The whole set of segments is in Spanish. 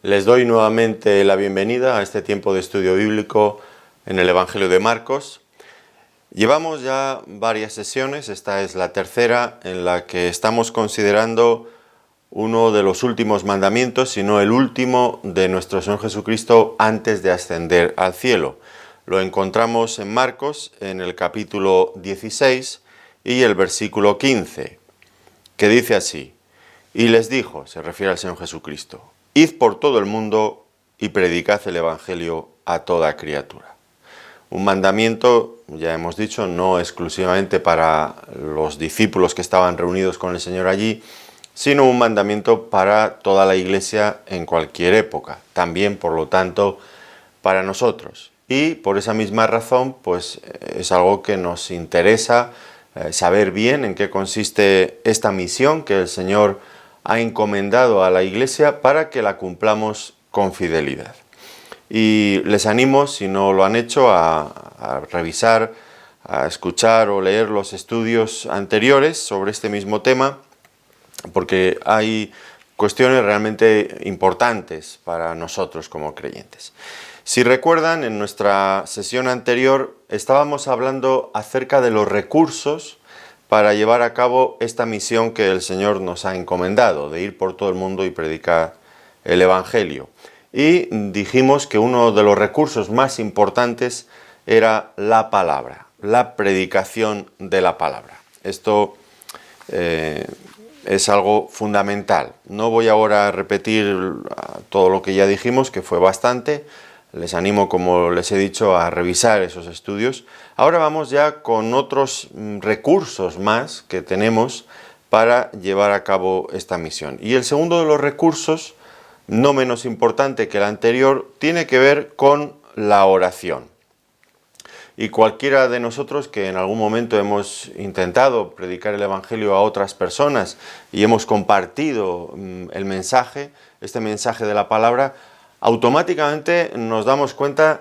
Les doy nuevamente la bienvenida a este tiempo de estudio bíblico en el Evangelio de Marcos. Llevamos ya varias sesiones, esta es la tercera, en la que estamos considerando uno de los últimos mandamientos, si no el último, de nuestro Señor Jesucristo antes de ascender al cielo. Lo encontramos en Marcos, en el capítulo 16 y el versículo 15, que dice así: y les dijo, se refiere al Señor Jesucristo, id por todo el mundo y predicad el Evangelio a toda criatura. Un mandamiento, ya hemos dicho, no exclusivamente para los discípulos que estaban reunidos con el Señor allí, sino un mandamiento para toda la Iglesia en cualquier época, también, por lo tanto, para nosotros. Y por esa misma razón, pues es algo que nos interesa saber bien en qué consiste esta misión que el Señor ha encomendado a la Iglesia para que la cumplamos con fidelidad. Y les animo, si no lo han hecho, a revisar, a escuchar o leer los estudios anteriores sobre este mismo tema, porque hay cuestiones realmente importantes para nosotros como creyentes. Si recuerdan, en nuestra sesión anterior estábamos hablando acerca de los recursos para llevar a cabo esta misión que el Señor nos ha encomendado, de ir por todo el mundo y predicar el Evangelio. Y dijimos que uno de los recursos más importantes era la palabra, la predicación de la palabra. Esto es algo fundamental. No voy ahora a repetir todo lo que ya dijimos, que fue bastante. Les animo, como les he dicho, a revisar esos estudios. Ahora vamos ya con otros recursos más que tenemos para llevar a cabo esta misión. Y el segundo de los recursos, no menos importante que el anterior, tiene que ver con la oración. Y cualquiera de nosotros que en algún momento hemos intentado predicar el Evangelio a otras personas y hemos compartido el mensaje, este mensaje de la palabra, automáticamente nos damos cuenta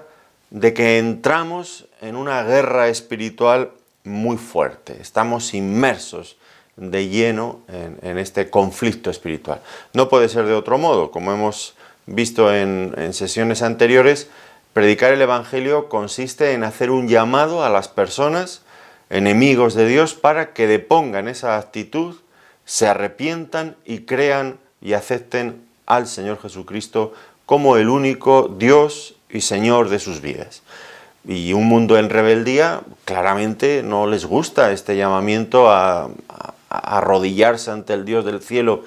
de que entramos en una guerra espiritual muy fuerte. Estamos inmersos de lleno en este conflicto espiritual. No puede ser de otro modo. Como hemos visto en sesiones anteriores, predicar el Evangelio consiste en hacer un llamado a las personas, enemigos de Dios, para que depongan esa actitud, se arrepientan y crean y acepten al Señor Jesucristo como el único Dios y Señor de sus vidas. Y un mundo en rebeldía claramente no les gusta este llamamiento a arrodillarse ante el Dios del cielo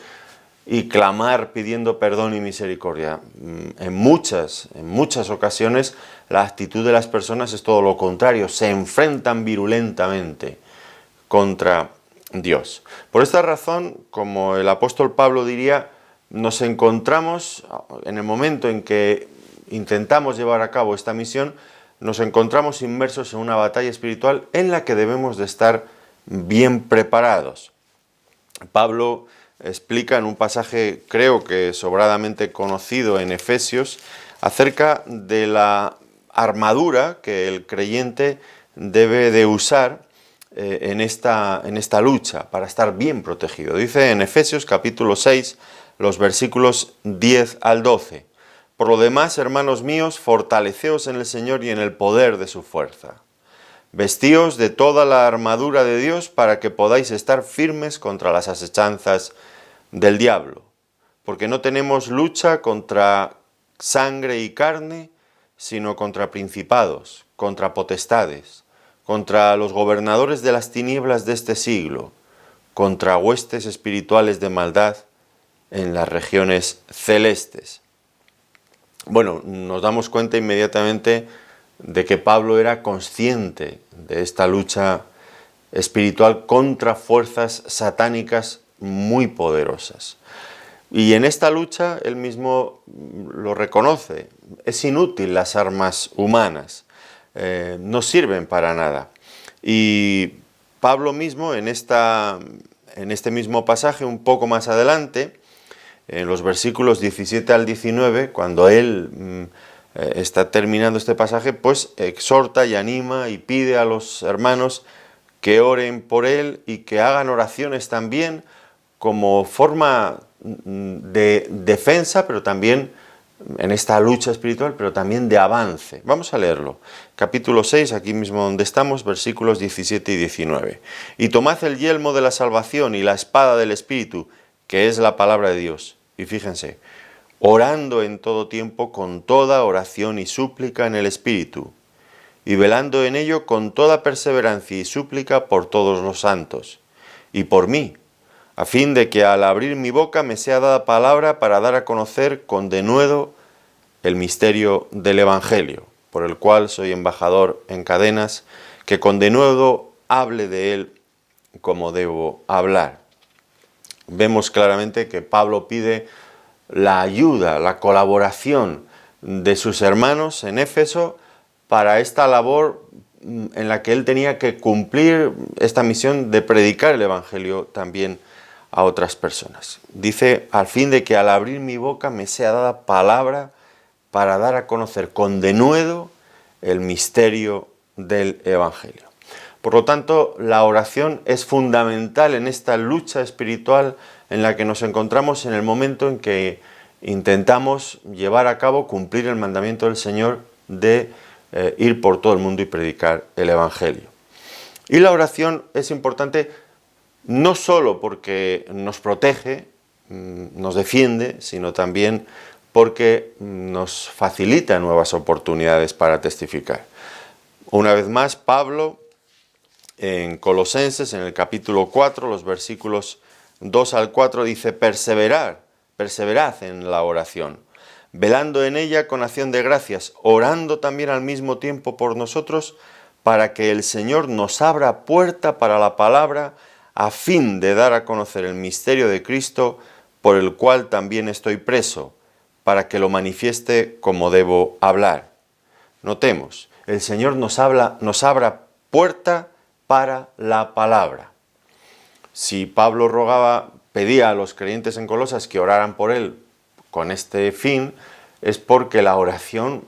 y clamar pidiendo perdón y misericordia. En muchas ocasiones la actitud de las personas es todo lo contrario, se enfrentan virulentamente contra Dios. Por esta razón, como el apóstol Pablo diría, nos encontramos, en el momento en que intentamos llevar a cabo esta misión, nos encontramos inmersos en una batalla espiritual en la que debemos de estar bien preparados. Pablo explica en un pasaje, creo que sobradamente conocido en Efesios, acerca de la armadura que el creyente debe de usar en esta lucha para estar bien protegido. Dice en Efesios capítulo 6, los versículos 10 al 12. Por lo demás, hermanos míos, fortaleceos en el Señor y en el poder de su fuerza. Vestíos de toda la armadura de Dios para que podáis estar firmes contra las asechanzas del diablo. Porque no tenemos lucha contra sangre y carne, sino contra principados, contra potestades, contra los gobernadores de las tinieblas de este siglo, contra huestes espirituales de maldad en las regiones celestes. Bueno, nos damos cuenta inmediatamente de que Pablo era consciente de esta lucha espiritual contra fuerzas satánicas muy poderosas. Y en esta lucha él mismo lo reconoce. Es inútil las armas humanas, no sirven para nada. Y Pablo mismo en este mismo pasaje, un poco más adelante, en los versículos 17 al 19, cuando él está terminando este pasaje, pues exhorta y anima y pide a los hermanos que oren por él y que hagan oraciones también como forma de defensa, pero también en esta lucha espiritual, pero también de avance. Vamos a leerlo. Capítulo 6, aquí mismo donde estamos, versículos 17 y 19. Y tomad el yelmo de la salvación y la espada del Espíritu, que es la palabra de Dios. Y fíjense, orando en todo tiempo con toda oración y súplica en el Espíritu, y velando en ello con toda perseverancia y súplica por todos los santos, y por mí, a fin de que al abrir mi boca me sea dada palabra para dar a conocer con denuedo el misterio del Evangelio, por el cual soy embajador en cadenas, que con denuedo hable de él como debo hablar. Vemos claramente que Pablo pide la ayuda, la colaboración de sus hermanos en Éfeso para esta labor en la que él tenía que cumplir esta misión de predicar el Evangelio también a otras personas. Dice, al fin de que al abrir mi boca me sea dada palabra para dar a conocer con denuedo el misterio del Evangelio. Por lo tanto, la oración es fundamental en esta lucha espiritual en la que nos encontramos en el momento en que intentamos llevar a cabo, cumplir el mandamiento del Señor de ir por todo el mundo y predicar el Evangelio. Y la oración es importante no solo porque nos protege, nos defiende, sino también porque nos facilita nuevas oportunidades para testificar. Una vez más, Pablo, en Colosenses, en el capítulo 4, los versículos 2 al 4, dice, perseverad en la oración, velando en ella con acción de gracias, orando también al mismo tiempo por nosotros, para que el Señor nos abra puerta para la palabra, a fin de dar a conocer el misterio de Cristo, por el cual también estoy preso, para que lo manifieste como debo hablar. Notemos, el Señor nos abra puerta para la palabra. Si Pablo pedía a los creyentes en Colosas que oraran por él con este fin, es porque la oración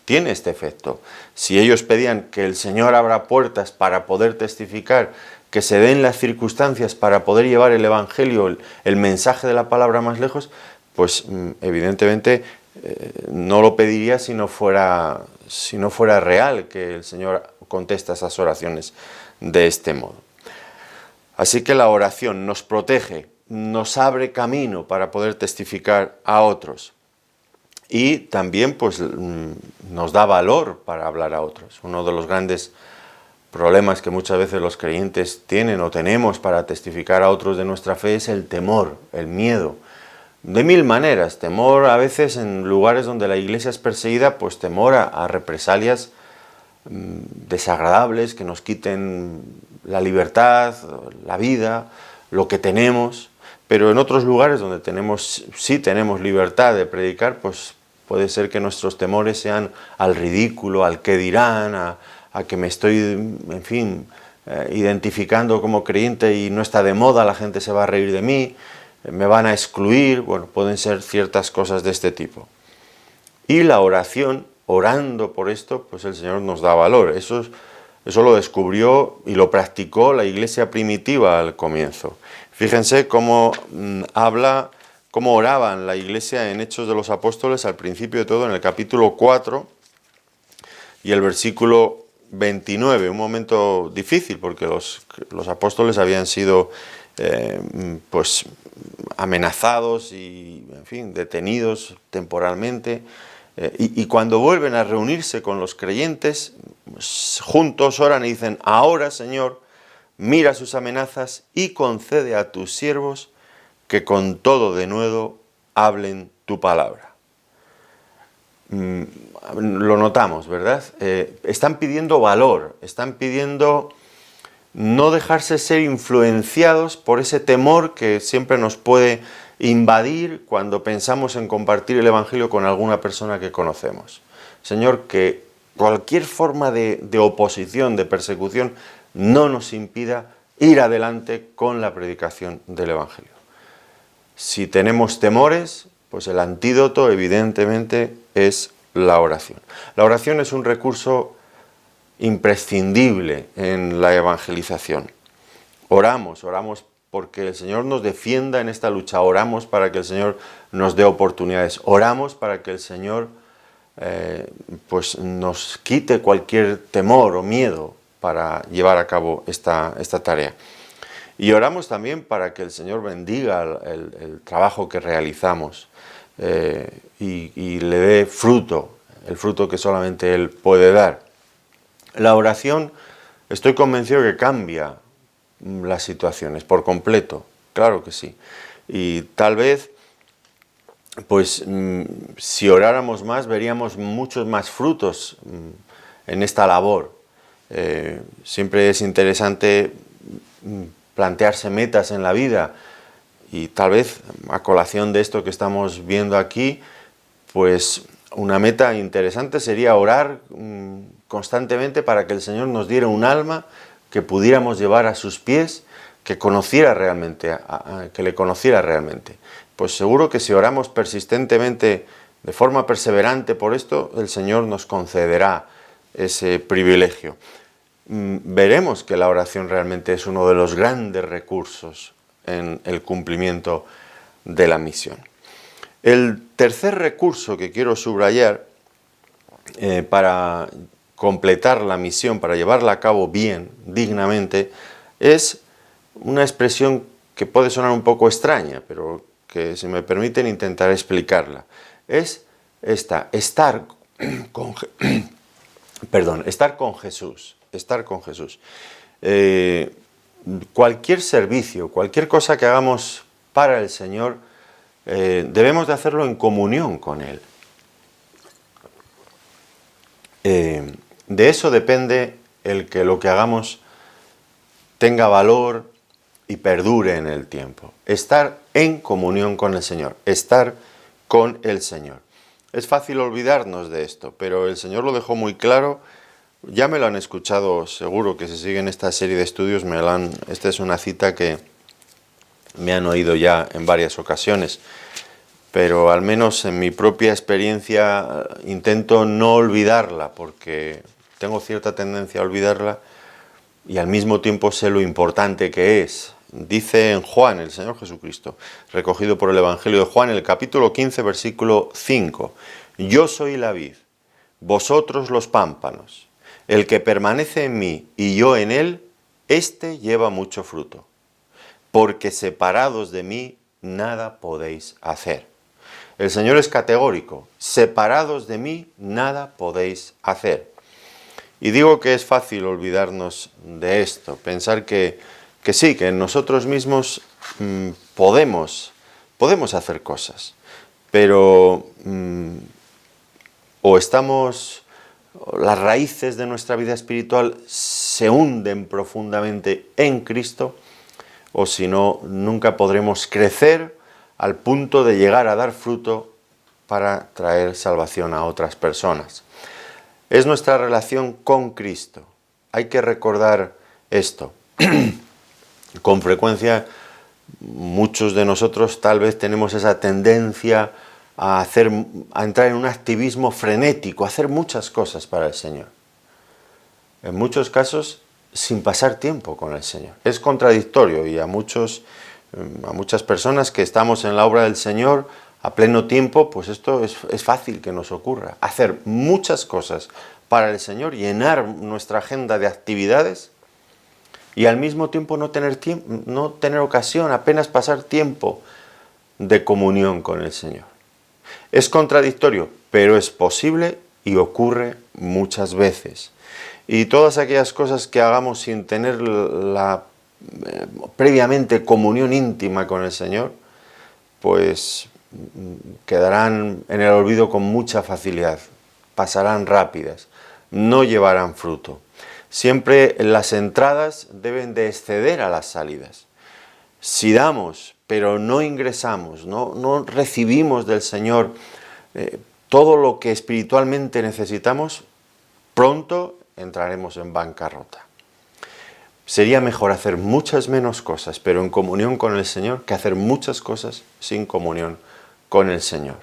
tiene este efecto. Si ellos pedían que el Señor abra puertas para poder testificar, que se den las circunstancias para poder llevar el Evangelio, el mensaje de la palabra más lejos, pues evidentemente no lo pediría si no fuera real que el Señor contesta esas oraciones de este modo. Así que la oración nos protege, nos abre camino para poder testificar a otros y también pues nos da valor para hablar a otros. Uno de los grandes problemas que muchas veces los creyentes tienen o tenemos para testificar a otros de nuestra fe es el temor, el miedo. De mil maneras, temor a veces en lugares donde la iglesia es perseguida, pues temor a represalias desagradables que nos quiten la libertad, la vida, lo que tenemos, pero en otros lugares donde sí tenemos libertad de predicar, pues puede ser que nuestros temores sean al ridículo, al qué dirán, a que me estoy, en fin, identificando como creyente y no está de moda, la gente se va a reír de mí, me van a excluir, bueno, pueden ser ciertas cosas de este tipo. Y la oración, orando por esto, pues el Señor nos da valor. Eso lo descubrió y lo practicó la iglesia primitiva al comienzo. Fíjense cómo cómo oraban la iglesia en Hechos de los Apóstoles al principio de todo, en el capítulo 4 y el versículo 29, un momento difícil porque los apóstoles habían sido pues amenazados y, en fin, detenidos temporalmente, y cuando vuelven a reunirse con los creyentes, pues, juntos oran y dicen, ahora, Señor, mira sus amenazas y concede a tus siervos que con todo denuedo hablen tu palabra. Lo notamos, ¿verdad? Están pidiendo valor, están pidiendo no dejarse ser influenciados por ese temor que siempre nos puede invadir cuando pensamos en compartir el Evangelio con alguna persona que conocemos. Señor, que cualquier forma de oposición, de persecución, no nos impida ir adelante con la predicación del Evangelio. Si tenemos temores, pues el antídoto evidentemente es la oración. La oración es un recurso imprescindible en la evangelización. Oramos porque el Señor nos defienda en esta lucha, oramos para que el Señor nos dé oportunidades, oramos para que el Señor pues nos quite cualquier temor o miedo para llevar a cabo esta tarea. Y oramos también para que el Señor bendiga el trabajo que realizamos y le dé fruto, el fruto que solamente Él puede dar. La oración, estoy convencido que cambia las situaciones por completo, claro que sí. Y tal vez, pues si oráramos más, veríamos muchos más frutos en esta labor. Siempre es interesante plantearse metas en la vida y tal vez a colación de esto que estamos viendo aquí, pues una meta interesante sería orar constantemente para que el Señor nos diera un alma que pudiéramos llevar a sus pies, que conociera realmente, que le conociera realmente. Pues seguro que si oramos persistentemente, de forma perseverante por esto, el Señor nos concederá ese privilegio. Veremos que la oración realmente es uno de los grandes recursos en el cumplimiento de la misión. El tercer recurso que quiero subrayar para completar la misión, para llevarla a cabo bien, dignamente, es una expresión que puede sonar un poco extraña, pero que, si me permiten, intentaré explicarla. Es esta, estar con Jesús. Estar con Jesús. Cualquier servicio, cualquier cosa que hagamos para el Señor, debemos de hacerlo en comunión con Él. De eso depende el que lo que hagamos tenga valor y perdure en el tiempo. Estar en comunión con el Señor, estar con el Señor. Es fácil olvidarnos de esto, pero el Señor lo dejó muy claro. Ya me lo han escuchado, seguro que si siguen esta serie de estudios esta es una cita que me han oído ya en varias ocasiones, pero al menos en mi propia experiencia intento no olvidarla, porque tengo cierta tendencia a olvidarla y al mismo tiempo sé lo importante que es. Dice en Juan, el Señor Jesucristo, recogido por el Evangelio de Juan, en el capítulo 15, versículo 5, yo soy la vid, vosotros los pámpanos. El que permanece en mí y yo en él, éste lleva mucho fruto, porque separados de mí nada podéis hacer. El Señor es categórico, separados de mí nada podéis hacer. Y digo que es fácil olvidarnos de esto, pensar que sí, que nosotros mismos podemos hacer cosas, pero las raíces de nuestra vida espiritual se hunden profundamente en Cristo, o si no, nunca podremos crecer al punto de llegar a dar fruto para traer salvación a otras personas. Es nuestra relación con Cristo. Hay que recordar esto. Con frecuencia, muchos de nosotros tal vez tenemos esa tendencia a entrar en un activismo frenético, a hacer muchas cosas para el Señor. En muchos casos, sin pasar tiempo con el Señor. Es contradictorio y a muchas personas que estamos en la obra del Señor a pleno tiempo, pues esto es fácil que nos ocurra. Hacer muchas cosas para el Señor, llenar nuestra agenda de actividades y al mismo tiempo no tener ocasión, apenas pasar tiempo de comunión con el Señor. Es contradictorio, pero es posible y ocurre muchas veces. Y todas aquellas cosas que hagamos sin tener previamente comunión íntima con el Señor, pues quedarán en el olvido con mucha facilidad, pasarán rápidas, no llevarán fruto. Siempre las entradas deben de exceder a las salidas. Si damos, pero no ingresamos, no recibimos del Señor todo lo que espiritualmente necesitamos, pronto entraremos en bancarrota. Sería mejor hacer muchas menos cosas, pero en comunión con el Señor, que hacer muchas cosas sin comunión con el Señor.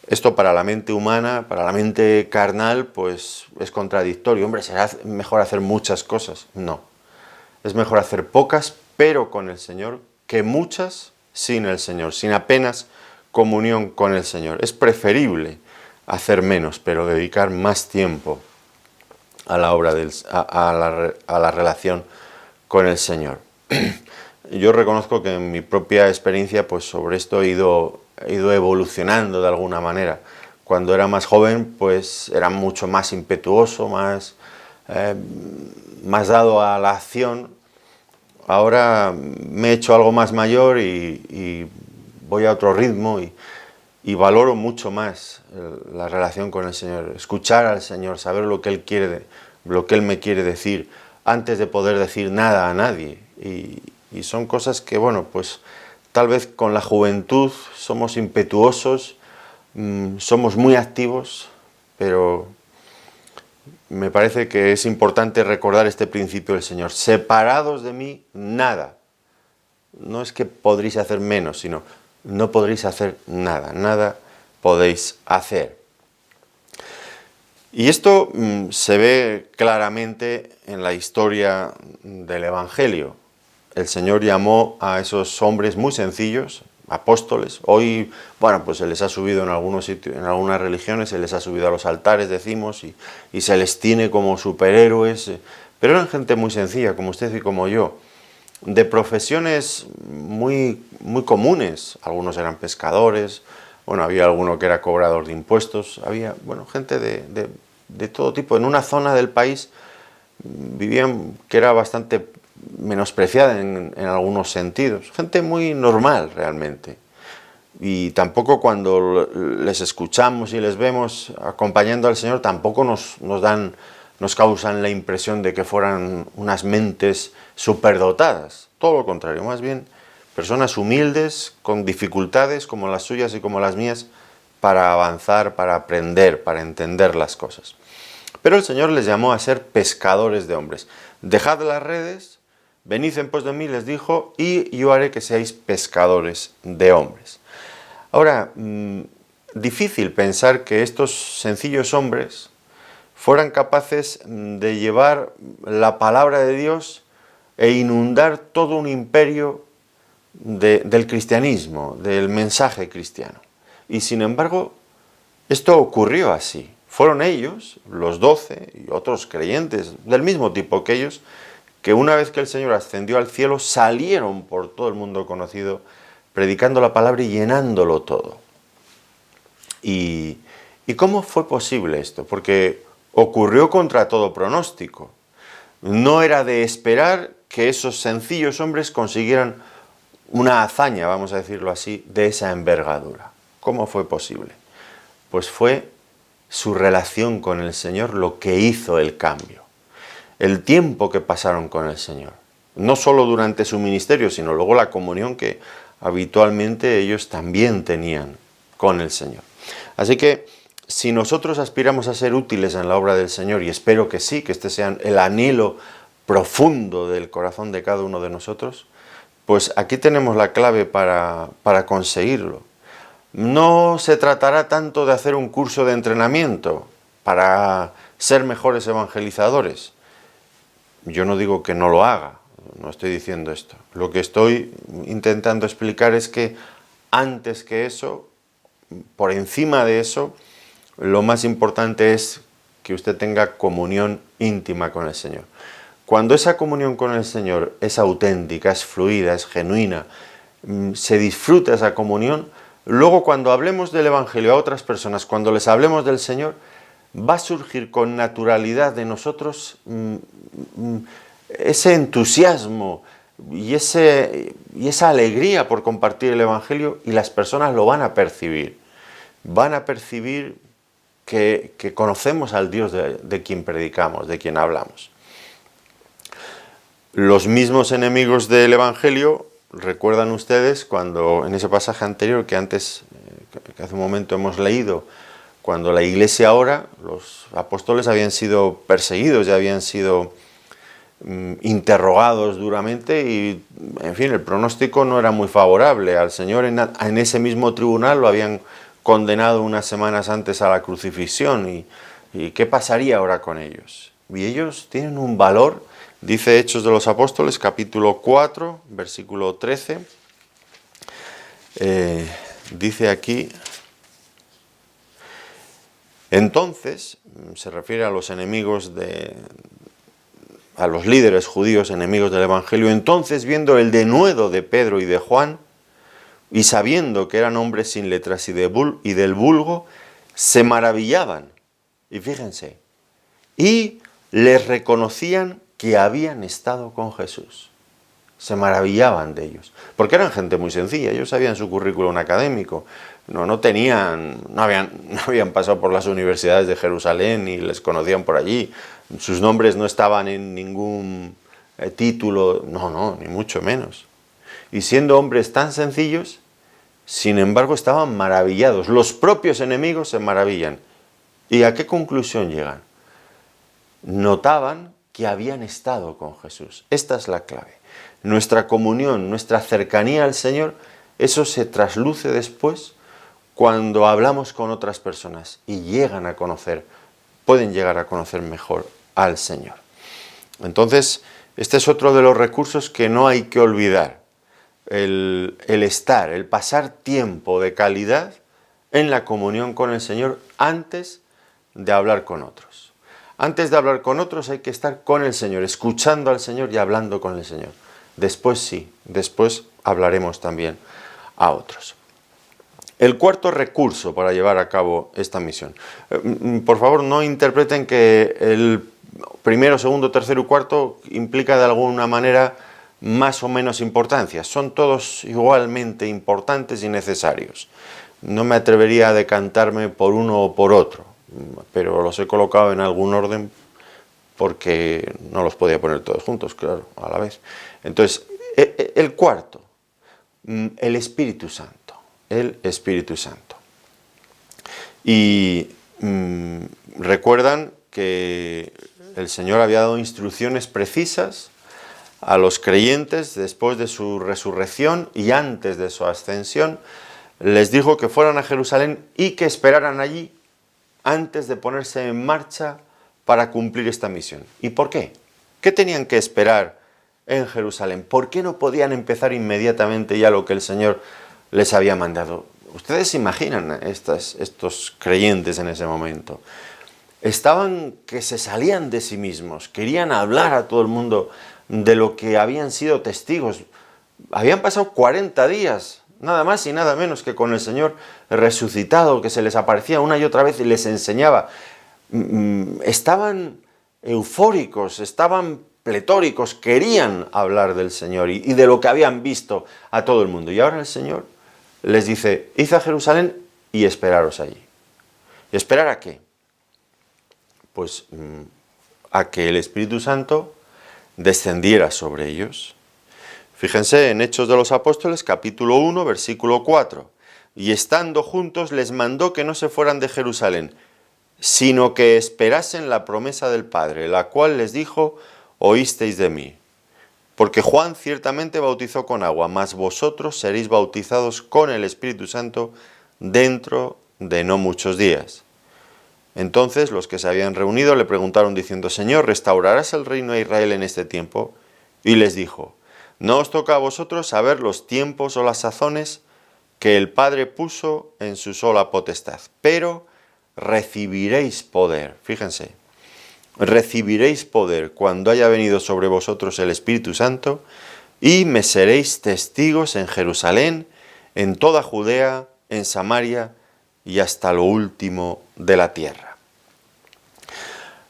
Esto para la mente humana, para la mente carnal, pues es contradictorio. Hombre, ¿será mejor hacer muchas cosas? No. Es mejor hacer pocas, pero con el Señor, que muchas sin el Señor, sin apenas comunión con el Señor. Es preferible hacer menos, pero dedicar más tiempo a la obra a la relación con el Señor. Yo reconozco que en mi propia experiencia, pues sobre esto he ido evolucionando de alguna manera. Cuando era más joven, pues era mucho más impetuoso, más dado a la acción. Ahora me he hecho algo más mayor y voy a otro ritmo y valoro mucho más la relación con el Señor, escuchar al Señor, saber lo que Él quiere, lo que Él me quiere decir, antes de poder decir nada a nadie. Y son cosas que, bueno, pues tal vez con la juventud somos impetuosos, somos muy activos, pero me parece que es importante recordar este principio del Señor. Separados de mí, nada. No es que podréis hacer menos, sino no podréis hacer nada. Nada podéis hacer. Y esto se ve claramente en la historia del Evangelio. El Señor llamó a esos hombres muy sencillos, apóstoles. Hoy, bueno, pues se les ha subido en algunos sitios, en algunas religiones, se les ha subido a los altares, decimos, y se les tiene como superhéroes, pero eran gente muy sencilla, como usted y como yo, de profesiones muy comunes. Algunos eran pescadores, bueno, había alguno que era cobrador de impuestos, había, bueno, gente de todo tipo. En una zona del país vivían que era bastante menospreciada en algunos sentidos, gente muy normal realmente, y tampoco cuando les escuchamos y les vemos acompañando al Señor tampoco nos causan la impresión de que fueran unas mentes superdotadas, todo lo contrario, más bien personas humildes, con dificultades como las suyas y como las mías, para avanzar, para aprender, para entender las cosas. Pero el Señor les llamó a ser pescadores de hombres. Dejad las redes, venid en pos de mí, les dijo, y yo haré que seáis pescadores de hombres. Ahora, difícil pensar que estos sencillos hombres fueran capaces de llevar la palabra de Dios e inundar todo un imperio del cristianismo, del mensaje cristiano. Y sin embargo, esto ocurrió así. Fueron ellos, los 12 y otros creyentes del mismo tipo que ellos, que una vez que el Señor ascendió al cielo, salieron por todo el mundo conocido, predicando la palabra y llenándolo todo. ¿Y cómo fue posible esto? Porque ocurrió contra todo pronóstico. No era de esperar que esos sencillos hombres consiguieran una hazaña, vamos a decirlo así, de esa envergadura. ¿Cómo fue posible? Pues fue su relación con el Señor lo que hizo el cambio. El tiempo que pasaron con el Señor. No solo durante su ministerio, sino luego la comunión que habitualmente ellos también tenían con el Señor. Así que si nosotros aspiramos a ser útiles en la obra del Señor, y espero que sí, que este sea el anhelo profundo del corazón de cada uno de nosotros, pues aquí tenemos la clave para conseguirlo. No se tratará tanto de hacer un curso de entrenamiento para ser mejores evangelizadores. Yo no digo que no lo haga, no estoy diciendo esto. Lo que estoy intentando explicar es que antes que eso, por encima de eso, lo más importante es que usted tenga comunión íntima con el Señor. Cuando esa comunión con el Señor es auténtica, es fluida, es genuina, se disfruta esa comunión, luego cuando hablemos del Evangelio a otras personas, cuando les hablemos del Señor, va a surgir con naturalidad de nosotros ese entusiasmo y esa alegría por compartir el Evangelio, y las personas lo van a percibir. Van a percibir que conocemos al Dios de quien predicamos, de quien hablamos. Los mismos enemigos del Evangelio, recuerdan ustedes cuando en ese pasaje anterior que hace un momento hemos leído, cuando la iglesia ora, los apóstoles habían sido perseguidos, ya habían sido interrogados duramente y, en fin, el pronóstico no era muy favorable. Al Señor en ese mismo tribunal lo habían condenado unas semanas antes a la crucifixión y ¿qué pasaría ahora con ellos? Y ellos tienen un valor Dice Hechos de los Apóstoles, capítulo 4, versículo 13. Dice aquí: entonces, se refiere a los enemigos a los líderes judíos enemigos del Evangelio. Entonces, viendo el denuedo de Pedro y de Juan, y sabiendo que eran hombres sin letras y del vulgo, se maravillaban, y fíjense, y les reconocían que habían estado con Jesús. Se maravillaban de ellos, porque eran gente muy sencilla. Ellos sabían su currículum académico, no habían pasado por las universidades de Jerusalén y les conocían por allí, sus nombres no estaban en ningún título, no, ni mucho menos. Y siendo hombres tan sencillos, sin embargo, estaban maravillados. Los propios enemigos se maravillan. ¿Y a qué conclusión llegan? Notaban que habían estado con Jesús. Esta es la clave. Nuestra comunión, nuestra cercanía al Señor, eso se trasluce después cuando hablamos con otras personas y pueden llegar a conocer mejor al Señor. Entonces, este es otro de los recursos que no hay que olvidar. El pasar tiempo de calidad en la comunión con el Señor antes de hablar con otros. Antes de hablar con otros hay que estar con el Señor, escuchando al Señor y hablando con el Señor. Después sí, después hablaremos también a otros. El cuarto recurso para llevar a cabo esta misión. Por favor, no interpreten que el primero, segundo, tercero y cuarto implica de alguna manera más o menos importancia. Son todos igualmente importantes y necesarios. No me atrevería a decantarme por uno o por otro, pero los he colocado en algún orden porque no los podía poner todos juntos, claro, a la vez. Entonces, el cuarto, el Espíritu Santo. El Espíritu Santo. Y recuerdan que el Señor había dado instrucciones precisas a los creyentes después de su resurrección y antes de su ascensión. Les dijo que fueran a Jerusalén y que esperaran allí antes de ponerse en marcha para cumplir esta misión. ¿Y por qué? ¿Qué tenían que esperar en Jerusalén? ¿Por qué no podían empezar inmediatamente ya lo que el Señor les había mandado? Ustedes se imaginan estos creyentes en ese momento. Estaban que se salían de sí mismos, querían hablar a todo el mundo de lo que habían sido testigos. Habían pasado 40 días, nada más y nada menos que con el Señor resucitado, que se les aparecía una y otra vez y les enseñaba. Estaban eufóricos, estaban pletóricos, querían hablar del Señor y de lo que habían visto a todo el mundo. Y ahora el Señor les dice: id a Jerusalén y esperaros allí. ¿Y esperar a qué? Pues a que el Espíritu Santo descendiera sobre ellos. Fíjense en Hechos de los Apóstoles, capítulo 1, versículo 4. Y estando juntos les mandó que no se fueran de Jerusalén, sino que esperasen la promesa del Padre, la cual les dijo: oísteis de mí. Porque Juan ciertamente bautizó con agua, mas vosotros seréis bautizados con el Espíritu Santo dentro de no muchos días. Entonces los que se habían reunido le preguntaron diciendo: Señor, ¿restaurarás el reino de Israel en este tiempo? Y les dijo: no os toca a vosotros saber los tiempos o las sazones que el Padre puso en su sola potestad, pero recibiréis poder. Fíjense, recibiréis poder cuando haya venido sobre vosotros el Espíritu Santo, y me seréis testigos en Jerusalén, en toda Judea, en Samaria y hasta lo último de la tierra.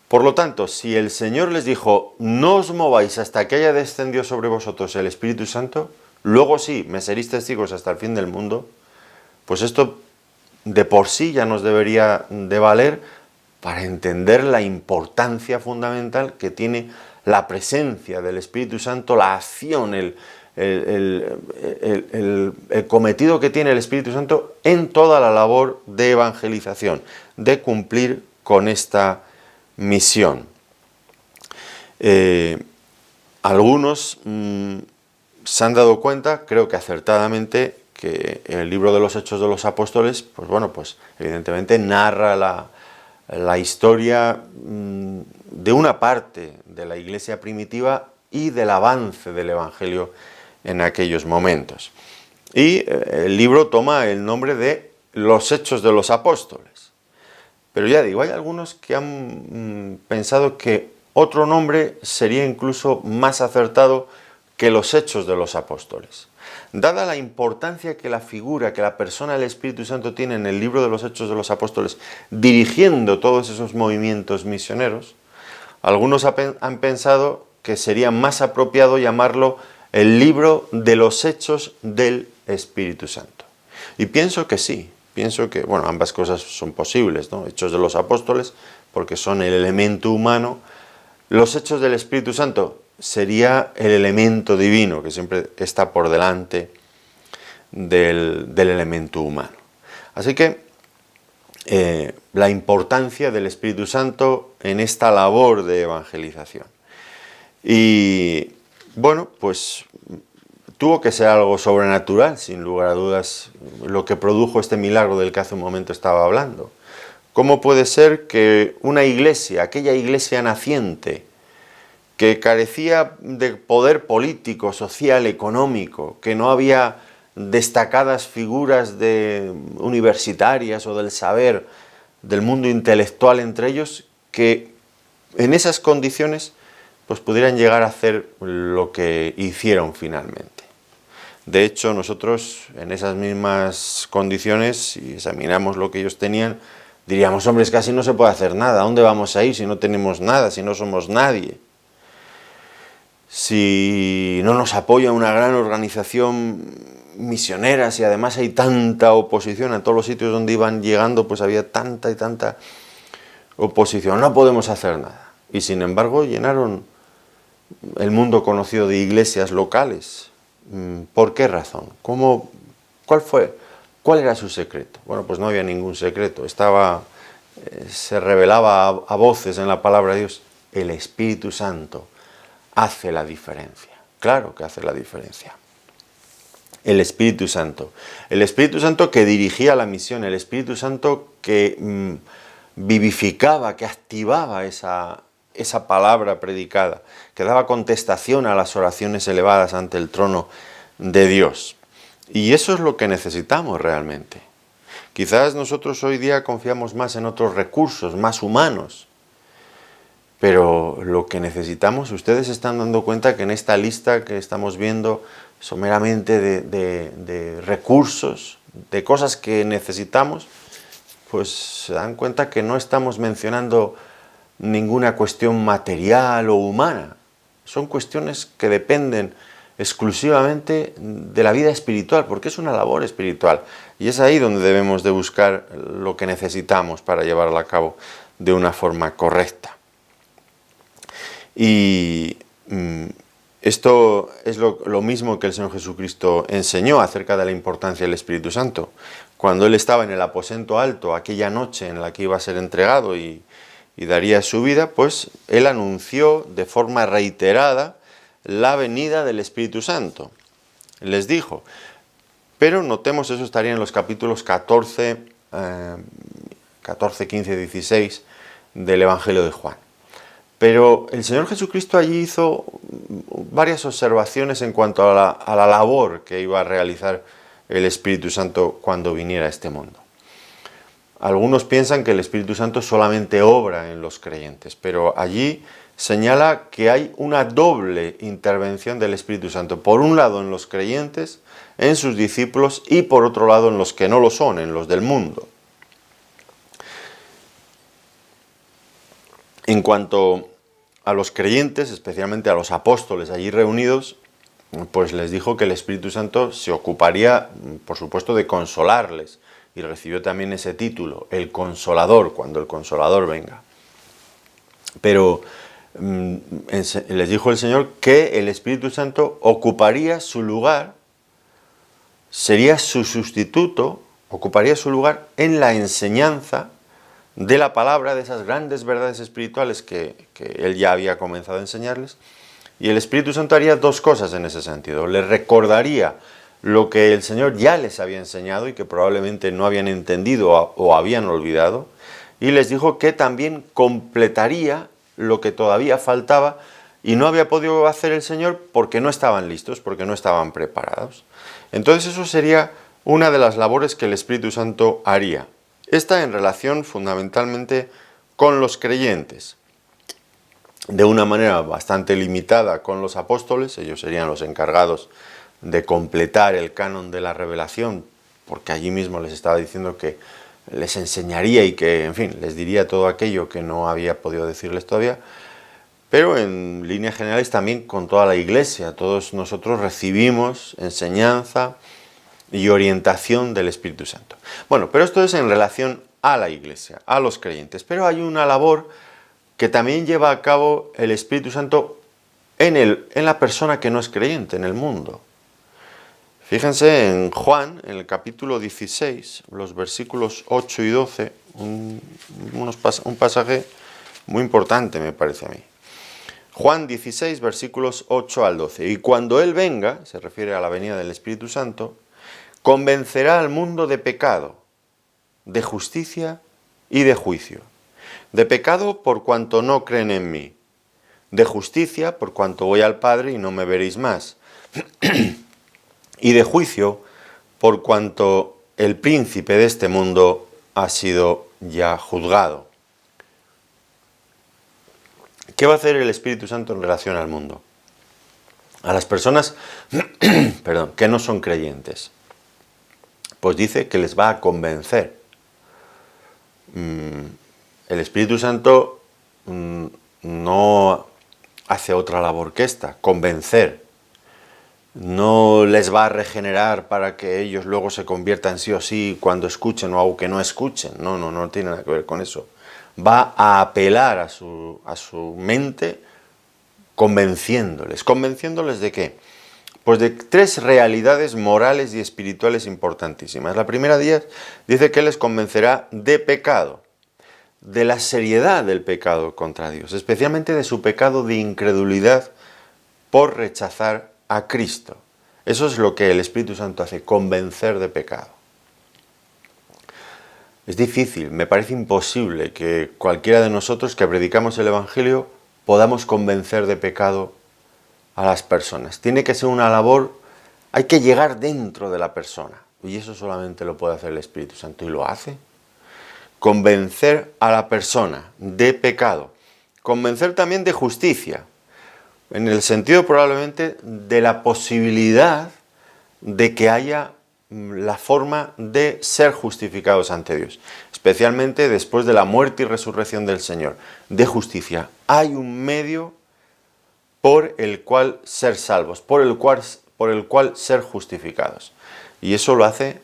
Por lo tanto, si el Señor les dijo: no os mováis hasta que haya descendido sobre vosotros el Espíritu Santo, luego sí, me seréis testigos hasta el fin del mundo, pues esto de por sí ya nos debería de valer para entender la importancia fundamental que tiene la presencia del Espíritu Santo, la acción, el cometido que tiene el Espíritu Santo en toda la labor de evangelización, de cumplir con esta misión. Algunos se han dado cuenta, creo que acertadamente, que el libro de los Hechos de los Apóstoles, pues evidentemente narra la historia de una parte de la iglesia primitiva y del avance del Evangelio en aquellos momentos. Y el libro toma el nombre de Los Hechos de los Apóstoles. Pero ya digo, hay algunos que han pensado que otro nombre sería incluso más acertado que Los Hechos de los Apóstoles. Dada la importancia que la figura, que la persona del Espíritu Santo tiene en el libro de los Hechos de los Apóstoles, dirigiendo todos esos movimientos misioneros, algunos han pensado que sería más apropiado llamarlo el libro de los Hechos del Espíritu Santo. Y pienso que sí, pienso que, bueno, ambas cosas son posibles, ¿no? Hechos de los Apóstoles, porque son el elemento humano. Los Hechos del Espíritu Santo sería el elemento divino, que siempre está por delante del elemento humano. Así que la importancia del Espíritu Santo en esta labor de evangelización. Y bueno, pues tuvo que ser algo sobrenatural, sin lugar a dudas, lo que produjo este milagro del que hace un momento estaba hablando. ¿Cómo puede ser que una iglesia, aquella iglesia naciente, que carecía de poder político, social, económico, que no había destacadas figuras universitarias o del saber, del mundo intelectual entre ellos, que en esas condiciones pues pudieran llegar a hacer lo que hicieron finalmente? De hecho, nosotros en esas mismas condiciones, si examinamos lo que ellos tenían, diríamos, hombre, es que así no se puede hacer nada. ¿A dónde vamos a ir si no tenemos nada, si no somos nadie? Si no nos apoya una gran organización misionera, si además hay tanta oposición en todos los sitios donde iban llegando, pues había tanta y tanta oposición, no podemos hacer nada. Y sin embargo llenaron el mundo conocido de iglesias locales. ¿Por qué razón? ¿Cuál era su secreto? Bueno, pues no había ningún secreto, se revelaba a voces en la palabra de Dios. El Espíritu Santo hace la diferencia. Claro que hace la diferencia. El Espíritu Santo que dirigía la misión, el Espíritu Santo que vivificaba, que activaba esa palabra predicada, que daba contestación a las oraciones elevadas ante el trono de Dios. Y eso es lo que necesitamos realmente. Quizás nosotros hoy día confiamos más en otros recursos, más humanos, pero lo que necesitamos, ustedes se están dando cuenta que en esta lista que estamos viendo someramente de recursos, de cosas que necesitamos, pues se dan cuenta que no estamos mencionando ninguna cuestión material o humana. Son cuestiones que dependen exclusivamente de la vida espiritual, porque es una labor espiritual. Y es ahí donde debemos de buscar lo que necesitamos para llevarla a cabo de una forma correcta. Y esto es lo mismo que el Señor Jesucristo enseñó acerca de la importancia del Espíritu Santo. Cuando Él estaba en el aposento alto, aquella noche en la que iba a ser entregado y daría su vida, pues Él anunció de forma reiterada la venida del Espíritu Santo. Les dijo, pero notemos, eso estaría en los capítulos 14, 15, 16 del Evangelio de Juan. Pero el Señor Jesucristo allí hizo varias observaciones en cuanto a la labor que iba a realizar el Espíritu Santo cuando viniera a este mundo. Algunos piensan que el Espíritu Santo solamente obra en los creyentes, pero allí señala que hay una doble intervención del Espíritu Santo. Por un lado en los creyentes, en sus discípulos, y por otro lado en los que no lo son, en los del mundo. En cuanto a los creyentes, especialmente a los apóstoles allí reunidos, pues les dijo que el Espíritu Santo se ocuparía, por supuesto, de consolarles, y recibió también ese título, el Consolador, cuando el Consolador venga. Pero les dijo el Señor que el Espíritu Santo ocuparía su lugar, sería su sustituto, ocuparía su lugar en la enseñanza de la palabra, de esas grandes verdades espirituales que Él ya había comenzado a enseñarles. Y el Espíritu Santo haría dos cosas en ese sentido. Les recordaría lo que el Señor ya les había enseñado y que probablemente no habían entendido o habían olvidado. Y les dijo que también completaría lo que todavía faltaba y no había podido hacer el Señor porque no estaban listos, porque no estaban preparados. Entonces eso sería una de las labores que el Espíritu Santo haría. Esta en relación fundamentalmente con los creyentes. De una manera bastante limitada con los apóstoles, ellos serían los encargados de completar el canon de la revelación, porque allí mismo les estaba diciendo que les enseñaría y que, en fin, les diría todo aquello que no había podido decirles todavía, pero en líneas generales también con toda la Iglesia. Todos nosotros recibimos enseñanza y orientación del Espíritu Santo. Bueno, pero esto es en relación a la Iglesia, a los creyentes, pero hay una labor que también lleva a cabo el Espíritu Santo en la persona que no es creyente, en el mundo. Fíjense en Juan, en el capítulo 16, los versículos 8 y 12, un pasaje muy importante me parece a mí. Juan 16, versículos 8 al 12. Y cuando Él venga, se refiere a la venida del Espíritu Santo, convencerá al mundo de pecado, de justicia y de juicio. De pecado por cuanto no creen en mí. De justicia por cuanto voy al Padre y no me veréis más. Y de juicio por cuanto el príncipe de este mundo ha sido ya juzgado. ¿Qué va a hacer el Espíritu Santo en relación al mundo? A las personas que no son creyentes. Pues dice que les va a convencer. El Espíritu Santo no hace otra labor que esta, convencer. No les va a regenerar para que ellos luego se conviertan sí o sí cuando escuchen o aunque no escuchen. No tiene nada que ver con eso. Va a apelar a su mente convenciéndoles. ¿Convenciéndoles de qué? Pues de tres realidades morales y espirituales importantísimas. La primera de ellas dice que les convencerá de pecado, de la seriedad del pecado contra Dios, especialmente de su pecado de incredulidad por rechazar a Cristo. Eso es lo que el Espíritu Santo hace, convencer de pecado. Es difícil, me parece imposible que cualquiera de nosotros que predicamos el Evangelio podamos convencer de pecado a las personas. Tiene que ser una labor, hay que llegar dentro de la persona. Y eso solamente lo puede hacer el Espíritu Santo. Y lo hace. Convencer a la persona de pecado. Convencer también de justicia. En el sentido probablemente de la posibilidad de que haya la forma de ser justificados ante Dios. Especialmente después de la muerte y resurrección del Señor. De justicia. Hay un medio por el cual ser salvos, por el cual ser justificados. Y eso lo hace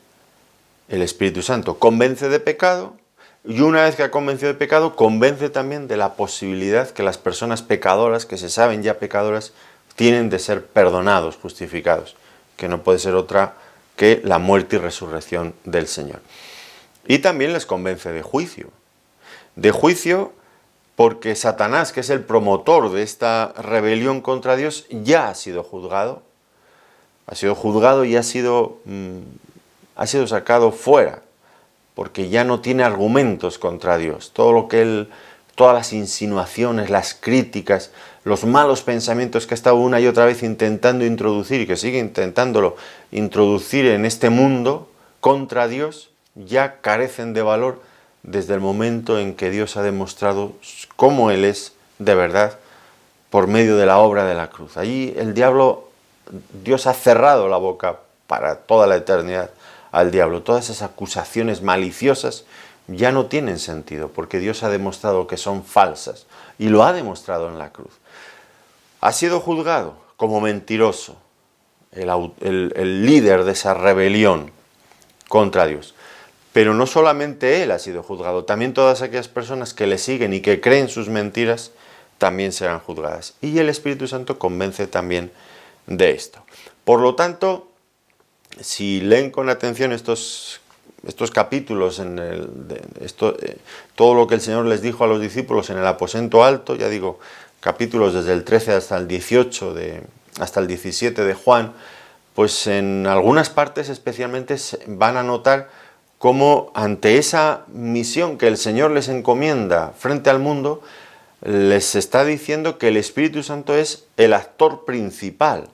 el Espíritu Santo. Convence de pecado y una vez que ha convencido de pecado, convence también de la posibilidad que las personas pecadoras, que se saben ya pecadoras, tienen de ser perdonados, justificados, que no puede ser otra que la muerte y resurrección del Señor. Y también les convence de juicio. De juicio porque Satanás, que es el promotor de esta rebelión contra Dios, ya ha sido juzgado. Ha sido juzgado y ha sido sacado fuera, porque ya no tiene argumentos contra Dios. Todas las insinuaciones, las críticas, los malos pensamientos que ha estado una y otra vez intentando introducir y que sigue intentándolo introducir en este mundo contra Dios, ya carecen de valor desde el momento en que Dios ha demostrado cómo Él es de verdad por medio de la obra de la cruz. Allí Dios ha cerrado la boca para toda la eternidad al diablo. Todas esas acusaciones maliciosas ya no tienen sentido, porque Dios ha demostrado que son falsas, y lo ha demostrado en la cruz. Ha sido juzgado como mentiroso, el líder de esa rebelión contra Dios. Pero no solamente él ha sido juzgado, también todas aquellas personas que le siguen y que creen sus mentiras también serán juzgadas. Y el Espíritu Santo convence también de esto. Por lo tanto, si leen con atención estos capítulos, todo lo que el Señor les dijo a los discípulos en el aposento alto, ya digo, capítulos desde el 13 hasta el 18, hasta el 17 de Juan, pues en algunas partes especialmente van a notar cómo ante esa misión que el Señor les encomienda frente al mundo, les está diciendo que el Espíritu Santo es el actor principal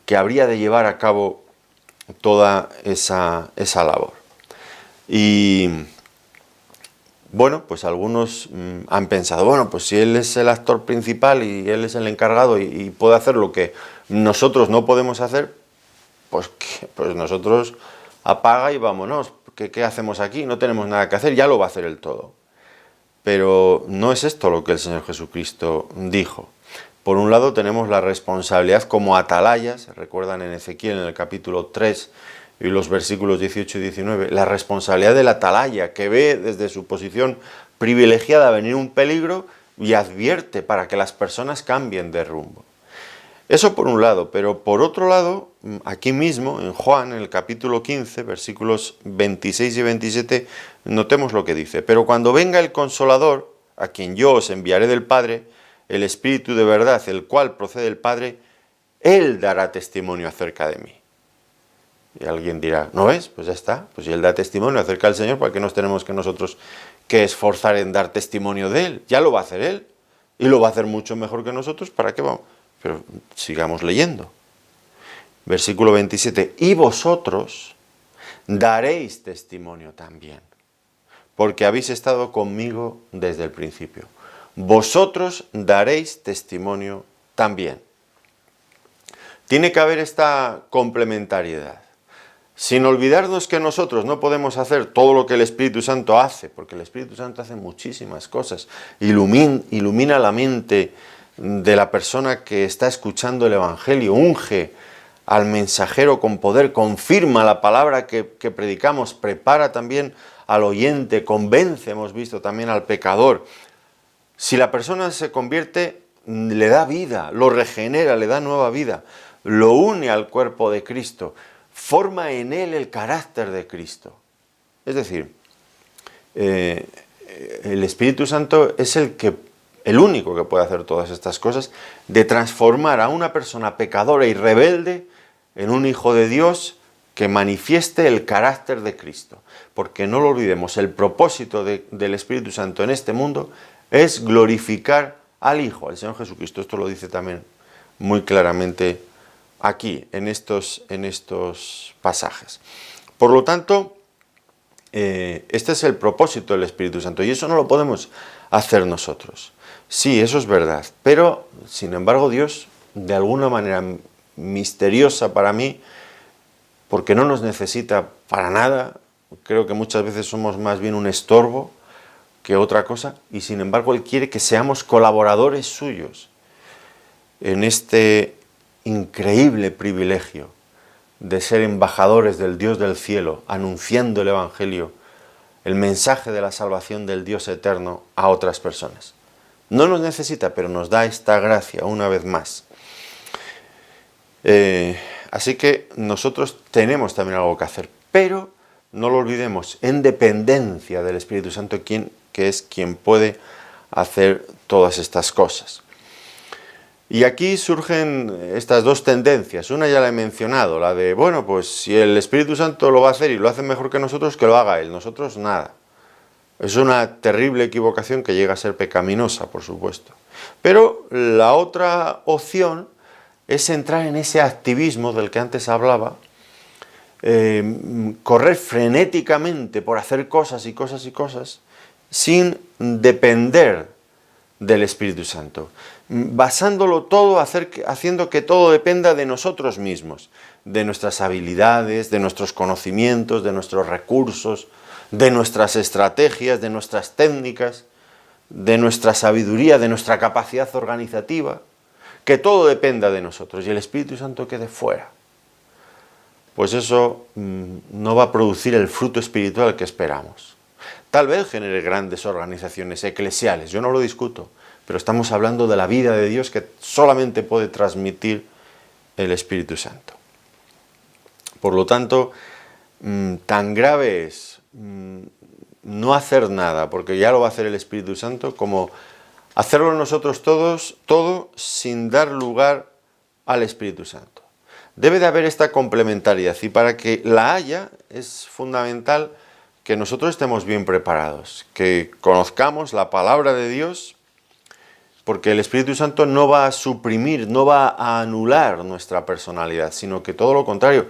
que habría de llevar a cabo toda esa labor. Y bueno, pues algunos han pensado, bueno, pues si Él es el actor principal y Él es el encargado y puede hacer lo que nosotros no podemos hacer, pues nosotros apaga y vámonos. ¿Qué hacemos aquí? No tenemos nada que hacer, ya lo va a hacer Él todo. Pero no es esto lo que el Señor Jesucristo dijo. Por un lado tenemos la responsabilidad como atalayas, recuerdan en Ezequiel en el capítulo 3 y los versículos 18 y 19, la responsabilidad del atalaya que ve desde su posición privilegiada venir un peligro y advierte para que las personas cambien de rumbo. Eso por un lado, pero por otro lado, aquí mismo, en Juan, en el capítulo 15, versículos 26 y 27, notemos lo que dice. Pero cuando venga el Consolador, a quien yo os enviaré del Padre, el Espíritu de verdad, el cual procede del Padre, Él dará testimonio acerca de mí. Y alguien dirá, ¿no ves? Pues ya está, pues si Él da testimonio acerca del Señor, ¿para qué nos tenemos que nosotros que esforzar en dar testimonio de Él? Ya lo va a hacer Él, y lo va a hacer mucho mejor que nosotros, ¿para qué vamos? Pero sigamos leyendo. Versículo 27. Y vosotros daréis testimonio también, porque habéis estado conmigo desde el principio. Vosotros daréis testimonio también. Tiene que haber esta complementariedad. Sin olvidarnos que nosotros no podemos hacer todo lo que el Espíritu Santo hace, porque el Espíritu Santo hace muchísimas cosas. Ilumina la mente de la persona que está escuchando el Evangelio, unge al mensajero con poder, confirma la palabra que predicamos, prepara también al oyente, convence, hemos visto también al pecador. Si la persona se convierte, le da vida, lo regenera, le da nueva vida, lo une al cuerpo de Cristo, forma en él el carácter de Cristo. Es decir, el Espíritu Santo es el único que puede hacer todas estas cosas, de transformar a una persona pecadora y rebelde en un hijo de Dios que manifieste el carácter de Cristo. Porque no lo olvidemos, el propósito del Espíritu Santo en este mundo es glorificar al Hijo, al Señor Jesucristo. Esto lo dice también muy claramente aquí, en estos pasajes. Por lo tanto, este es el propósito del Espíritu Santo y eso no lo podemos hacer nosotros. Sí, eso es verdad, pero sin embargo Dios, de alguna manera misteriosa para mí, porque no nos necesita para nada, creo que muchas veces somos más bien un estorbo que otra cosa, y sin embargo Él quiere que seamos colaboradores suyos en este increíble privilegio de ser embajadores del Dios del cielo, anunciando el Evangelio, el mensaje de la salvación del Dios eterno a otras personas. No nos necesita, pero nos da esta gracia una vez más. Así que nosotros tenemos también algo que hacer, pero no lo olvidemos, en dependencia del Espíritu Santo, que es quien puede hacer todas estas cosas. Y aquí surgen estas dos tendencias. Una ya la he mencionado, la de, bueno, pues si el Espíritu Santo lo va a hacer y lo hace mejor que nosotros, que lo haga Él, nosotros nada. Es una terrible equivocación que llega a ser pecaminosa, por supuesto. Pero la otra opción es entrar en ese activismo del que antes hablaba, correr frenéticamente por hacer cosas y cosas y cosas, sin depender del Espíritu Santo, basándolo todo, haciendo que todo dependa de nosotros mismos, de nuestras habilidades, de nuestros conocimientos, de nuestros recursos, de nuestras estrategias, de nuestras técnicas, de nuestra sabiduría, de nuestra capacidad organizativa, que todo dependa de nosotros y el Espíritu Santo quede fuera. Pues eso no va a producir el fruto espiritual que esperamos. Tal vez genere grandes organizaciones eclesiales, yo no lo discuto, pero estamos hablando de la vida de Dios que solamente puede transmitir el Espíritu Santo. Por lo tanto, tan grave es no hacer nada, porque ya lo va a hacer el Espíritu Santo, como hacerlo nosotros todo sin dar lugar al Espíritu Santo. Debe de haber esta complementariedad y para que la haya es fundamental que nosotros estemos bien preparados, que conozcamos la palabra de Dios, porque el Espíritu Santo no va a suprimir, no va a anular nuestra personalidad, sino que todo lo contrario,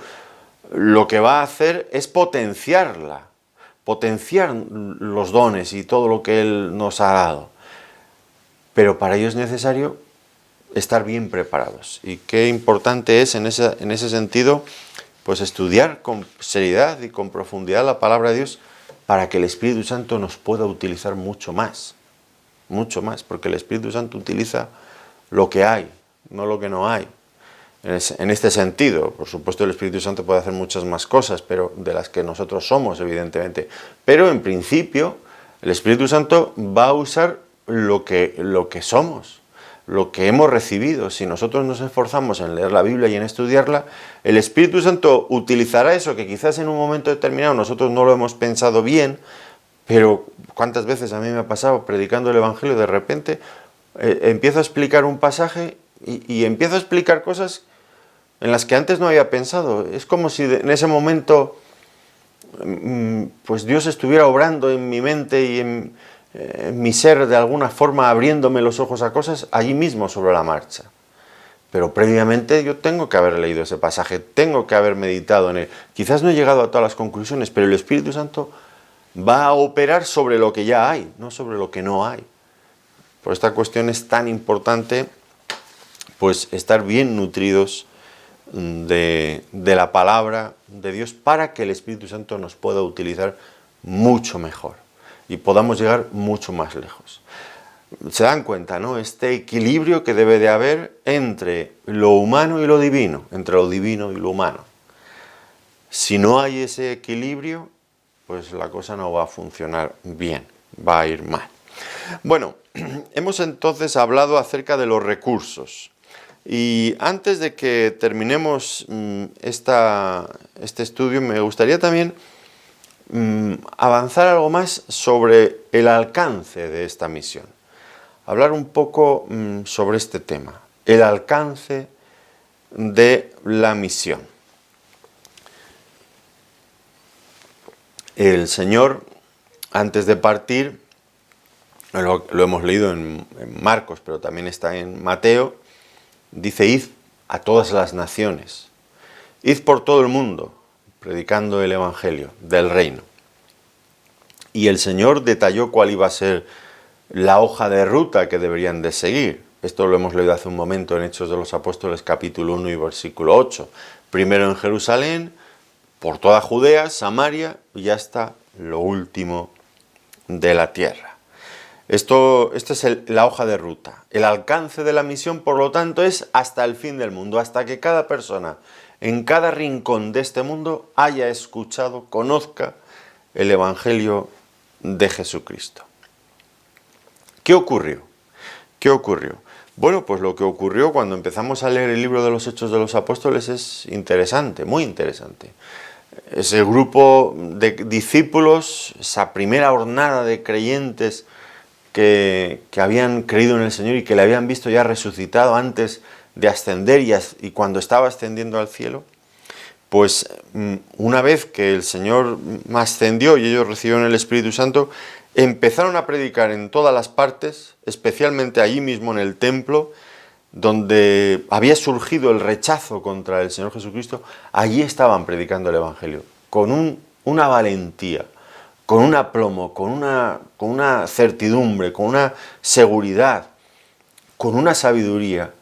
lo que va a hacer es potenciarla, potenciar los dones y todo lo que Él nos ha dado. Pero para ello es necesario estar bien preparados. Y qué importante es en ese sentido, pues estudiar con seriedad y con profundidad la palabra de Dios para que el Espíritu Santo nos pueda utilizar mucho más, porque el Espíritu Santo utiliza lo que hay, no lo que no hay. En este sentido, por supuesto, el Espíritu Santo puede hacer muchas más cosas, pero de las que nosotros somos, evidentemente. Pero en principio, el Espíritu Santo va a usar lo que somos, lo que hemos recibido. Si nosotros nos esforzamos en leer la Biblia y en estudiarla, el Espíritu Santo utilizará eso que quizás en un momento determinado nosotros no lo hemos pensado bien, pero cuántas veces a mí me ha pasado predicando el Evangelio, de repente empiezo a explicar un pasaje y empiezo a explicar cosas en las que antes no había pensado. Es como si en ese momento pues Dios estuviera obrando en mi mente y en mi ser, de alguna forma abriéndome los ojos a cosas allí mismo sobre la marcha. Pero previamente yo tengo que haber leído ese pasaje, tengo que haber meditado en él. Quizás no he llegado a todas las conclusiones, pero el Espíritu Santo va a operar sobre lo que ya hay, no sobre lo que no hay. Por esta cuestión es tan importante pues estar bien nutridos de la palabra de Dios para que el Espíritu Santo nos pueda utilizar mucho mejor y podamos llegar mucho más lejos. Se dan cuenta, ¿no? Este equilibrio que debe de haber entre lo humano y lo divino, entre lo divino y lo humano. Si no hay ese equilibrio, pues la cosa no va a funcionar bien, va a ir mal. Bueno, hemos entonces hablado acerca de los recursos. Y antes de que terminemos este estudio, me gustaría también avanzar algo más sobre el alcance de esta misión. Hablar un poco sobre este tema, el alcance de la misión. El Señor, antes de partir, lo hemos leído en Marcos, pero también está en Mateo, dice: id a todas las naciones, id por todo el mundo, predicando el Evangelio del reino. Y el Señor detalló cuál iba a ser la hoja de ruta que deberían de seguir. Esto lo hemos leído hace un momento en Hechos de los Apóstoles, capítulo 1 y versículo 8. Primero en Jerusalén, por toda Judea, Samaria y hasta lo último de la tierra. Esta es la hoja de ruta. El alcance de la misión, por lo tanto, es hasta el fin del mundo, hasta que cada persona en cada rincón de este mundo haya escuchado, conozca el Evangelio de Jesucristo. ¿Qué ocurrió? ¿Qué ocurrió? Bueno, pues lo que ocurrió cuando empezamos a leer el libro de los Hechos de los Apóstoles es interesante, muy interesante. Ese grupo de discípulos, esa primera hornada de creyentes que habían creído en el Señor y que le habían visto ya resucitado antes de ascender y cuando estaba ascendiendo al cielo, pues una vez que el Señor ascendió y ellos recibieron el Espíritu Santo, empezaron a predicar en todas las partes, especialmente allí mismo en el templo, donde había surgido el rechazo contra el Señor Jesucristo. Allí estaban predicando el Evangelio, con una valentía, con un aplomo, con una certidumbre, con una seguridad, con una sabiduría,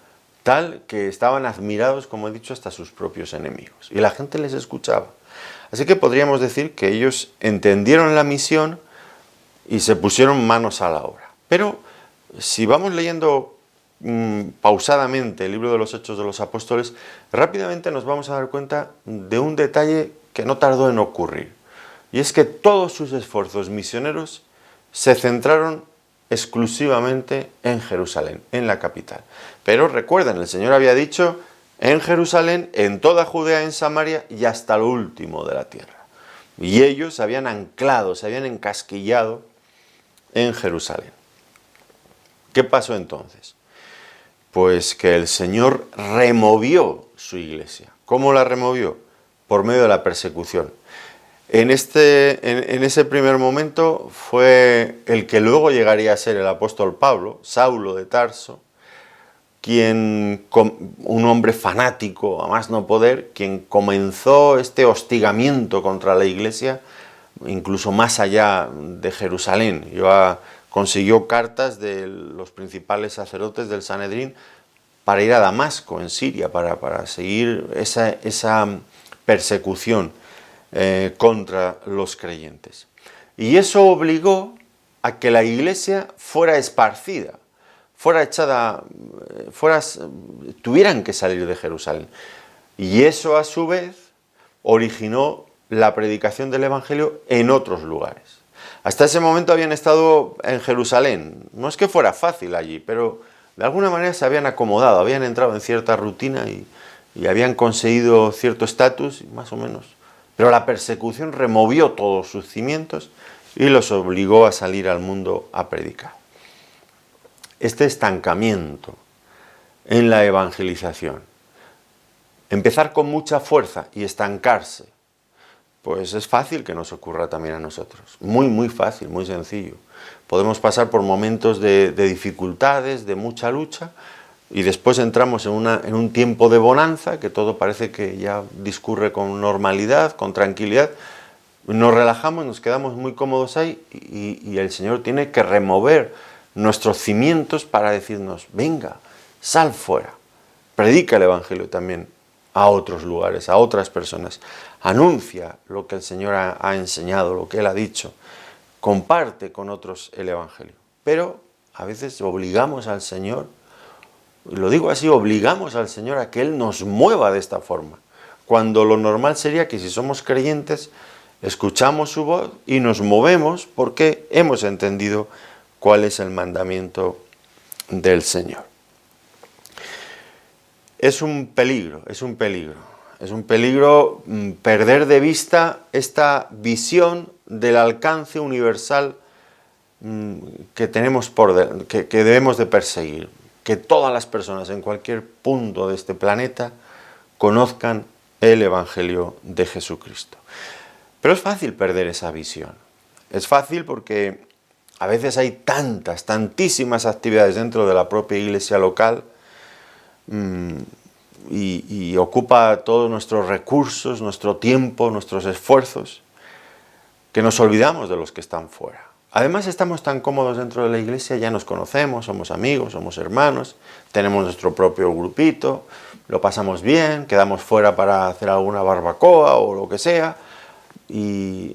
tal que estaban admirados, como he dicho, hasta sus propios enemigos. Y la gente les escuchaba. Así que podríamos decir que ellos entendieron la misión y se pusieron manos a la obra. Pero si vamos leyendo pausadamente el libro de los Hechos de los Apóstoles, rápidamente nos vamos a dar cuenta de un detalle que no tardó en ocurrir. Y es que todos sus esfuerzos misioneros se centraron exclusivamente en Jerusalén, en la capital. Pero recuerden, el Señor había dicho: en Jerusalén, en toda Judea, en Samaria y hasta lo último de la tierra. Y ellos se habían anclado, se habían encasquillado en Jerusalén. ¿Qué pasó entonces? Pues que el Señor removió su iglesia. ¿Cómo la removió? Por medio de la persecución. En ese primer momento fue el que luego llegaría a ser el apóstol Pablo, Saulo de Tarso, un hombre fanático, a más no poder, quien comenzó este hostigamiento contra la Iglesia, incluso más allá de Jerusalén. Consiguió cartas de los principales sacerdotes del Sanedrín para ir a Damasco, en Siria, para seguir esa persecución contra los creyentes. Y eso obligó a que la Iglesia fuera esparcida, tuvieran que salir de Jerusalén. Y eso a su vez originó la predicación del Evangelio en otros lugares. Hasta ese momento habían estado en Jerusalén. No es que fuera fácil allí, pero de alguna manera se habían acomodado, habían entrado en cierta rutina y habían conseguido cierto estatus, más o menos. Pero la persecución removió todos sus cimientos y los obligó a salir al mundo a predicar. Este estancamiento en la evangelización, empezar con mucha fuerza y estancarse, pues es fácil que nos ocurra también a nosotros. Muy, muy fácil, muy sencillo. Podemos pasar por momentos de dificultades, de mucha lucha, y después entramos en un tiempo de bonanza, que todo parece que ya discurre con normalidad, con tranquilidad. Nos relajamos, nos quedamos muy cómodos ahí, y el Señor tiene que remover nuestros cimientos para decirnos, venga, sal fuera, predica el Evangelio también a otros lugares, a otras personas, anuncia lo que el Señor ha enseñado, lo que Él ha dicho, comparte con otros el Evangelio. Pero a veces obligamos al Señor, y lo digo así, obligamos al Señor a que Él nos mueva de esta forma, cuando lo normal sería que si somos creyentes, escuchamos su voz y nos movemos porque hemos entendido cuál es el mandamiento del Señor. Es un peligro perder de vista esta visión del alcance universal que debemos de perseguir, que todas las personas en cualquier punto de este planeta conozcan el Evangelio de Jesucristo. Pero es fácil perder esa visión, es fácil porque a veces hay tantísimas actividades dentro de la propia iglesia local y ocupa todos nuestros recursos, nuestro tiempo, nuestros esfuerzos, que nos olvidamos de los que están fuera. Además estamos tan cómodos dentro de la iglesia, ya nos conocemos, somos amigos, somos hermanos, tenemos nuestro propio grupito, lo pasamos bien, quedamos fuera para hacer alguna barbacoa o lo que sea, y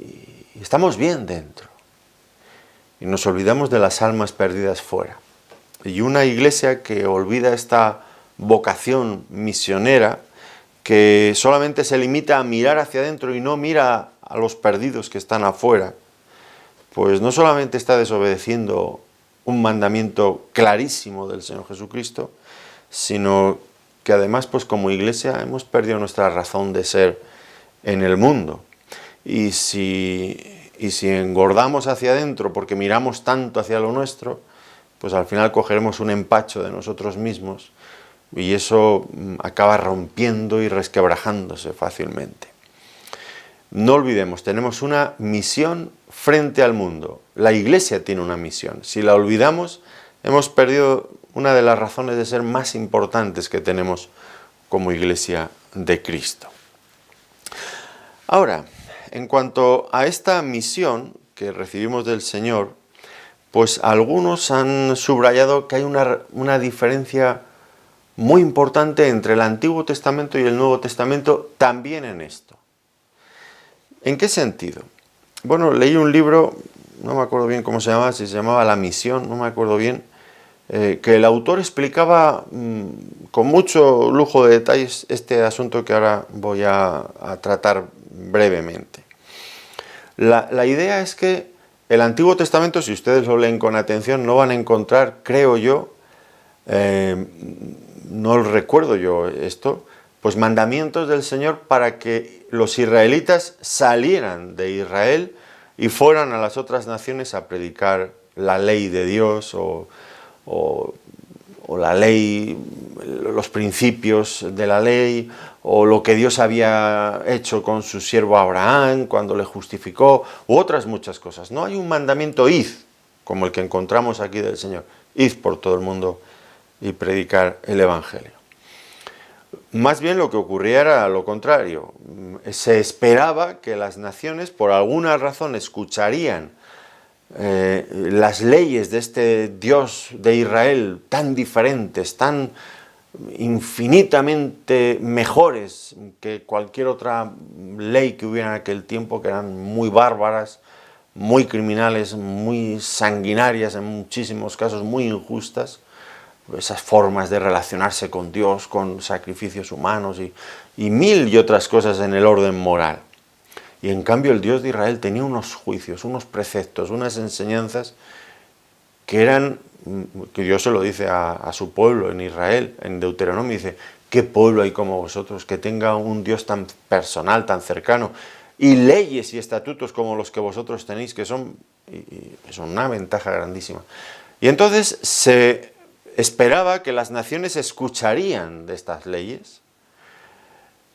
estamos bien dentro. Y nos olvidamos de las almas perdidas fuera. Y una iglesia que olvida esta vocación misionera, que solamente se limita a mirar hacia adentro y no mira a los perdidos que están afuera, pues no solamente está desobedeciendo un mandamiento clarísimo del Señor Jesucristo, sino que además, pues como iglesia, hemos perdido nuestra razón de ser en el mundo. Y si engordamos hacia adentro porque miramos tanto hacia lo nuestro, pues al final cogeremos un empacho de nosotros mismos y eso acaba rompiendo y resquebrajándose fácilmente. No olvidemos, tenemos una misión frente al mundo. La iglesia tiene una misión. Si la olvidamos, hemos perdido una de las razones de ser más importantes que tenemos como iglesia de Cristo. Ahora, en cuanto a esta misión que recibimos del Señor, pues algunos han subrayado que hay una diferencia muy importante entre el Antiguo Testamento y el Nuevo Testamento también en esto. ¿En qué sentido? Bueno, leí un libro, no me acuerdo bien cómo se llamaba, si se llamaba La Misión, no me acuerdo bien, que el autor explicaba con mucho lujo de detalles este asunto que ahora voy a tratar brevemente. La idea es que el Antiguo Testamento, si ustedes lo leen con atención, no van a encontrar, creo yo, no recuerdo yo esto, pues mandamientos del Señor para que los israelitas salieran de Israel y fueran a las otras naciones a predicar la ley de Dios o la ley, los principios de la ley o lo que Dios había hecho con su siervo Abraham cuando le justificó, u otras muchas cosas. No hay un mandamiento id, como el que encontramos aquí del Señor. Id por todo el mundo y predicar el Evangelio. Más bien lo que ocurría era lo contrario. Se esperaba que las naciones, por alguna razón, escucharían las leyes de este Dios de Israel tan diferentes, tan infinitamente mejores que cualquier otra ley que hubiera en aquel tiempo, que eran muy bárbaras, muy criminales, muy sanguinarias en muchísimos casos, muy injustas. Esas formas de relacionarse con Dios, con sacrificios humanos y mil y otras cosas en el orden moral. Y en cambio el Dios de Israel tenía unos juicios, unos preceptos, unas enseñanzas que eran, que Dios se lo dice a su pueblo en Israel, en Deuteronomio, dice: ¿qué pueblo hay como vosotros que tenga un Dios tan personal, tan cercano, y leyes y estatutos como los que vosotros tenéis, que son una ventaja grandísima? Y entonces se esperaba que las naciones escucharían de estas leyes.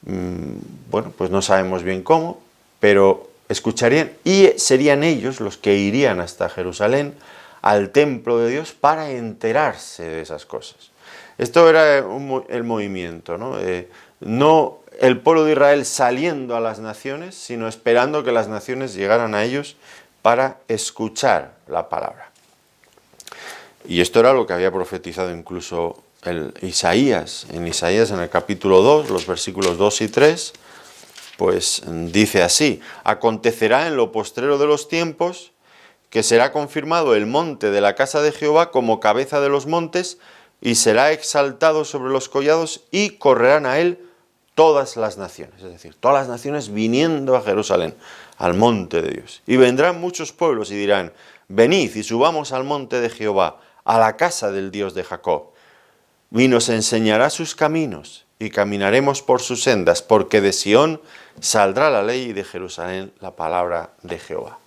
Bueno, pues no sabemos bien cómo, pero escucharían, y serían ellos los que irían hasta Jerusalén, al templo de Dios, para enterarse de esas cosas. Esto era el movimiento, ¿no? No el pueblo de Israel saliendo a las naciones, sino esperando que las naciones llegaran a ellos para escuchar la palabra. Y esto era lo que había profetizado incluso Isaías. En Isaías, en el capítulo 2, los versículos 2 y 3, pues dice así: acontecerá en lo postrero de los tiempos que será confirmado el monte de la casa de Jehová como cabeza de los montes, y será exaltado sobre los collados, y correrán a él todas las naciones. Es decir, todas las naciones viniendo a Jerusalén, al monte de Dios. Y vendrán muchos pueblos y dirán: venid y subamos al monte de Jehová, a la casa del Dios de Jacob, y nos enseñará sus caminos, y caminaremos por sus sendas, porque de Sión saldrá la ley y de Jerusalén la palabra de Jehová.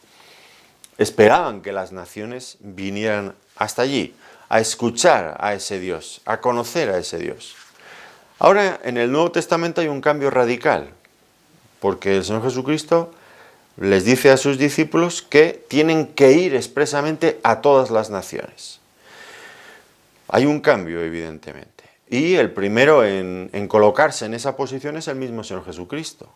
Esperaban que las naciones vinieran hasta allí, a escuchar a ese Dios, a conocer a ese Dios. Ahora, en el Nuevo Testamento hay un cambio radical, porque el Señor Jesucristo les dice a sus discípulos que tienen que ir expresamente a todas las naciones. Hay un cambio, evidentemente. Y el primero en colocarse en esa posición es el mismo Señor Jesucristo.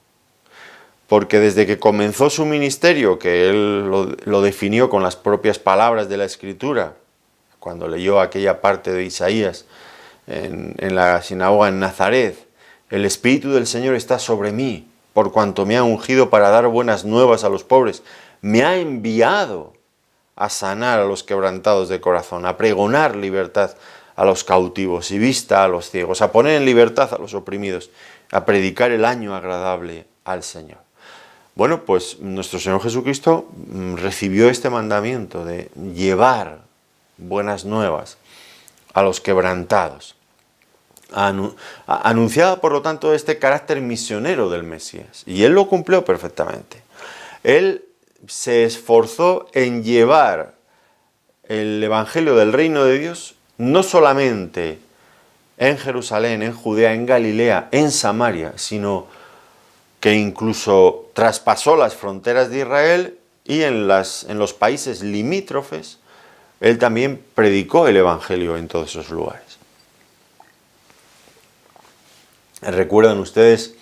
Porque desde que comenzó su ministerio, que Él lo definió con las propias palabras de la Escritura, cuando leyó aquella parte de Isaías en la sinagoga en Nazaret: el Espíritu del Señor está sobre mí, por cuanto me ha ungido para dar buenas nuevas a los pobres. Me ha enviado a sanar a los quebrantados de corazón, a pregonar libertad a los cautivos y vista a los ciegos, a poner en libertad a los oprimidos, a predicar el año agradable al Señor. Bueno, pues nuestro Señor Jesucristo recibió este mandamiento de llevar buenas nuevas a los quebrantados. Anunciaba, por lo tanto, este carácter misionero del Mesías, y Él lo cumplió perfectamente. Él se esforzó en llevar el Evangelio del Reino de Dios no solamente en Jerusalén, en Judea, en Galilea, en Samaria, sino que incluso traspasó las fronteras de Israel, y en los países limítrofes Él también predicó el Evangelio en todos esos lugares. ¿Recuerdan ustedes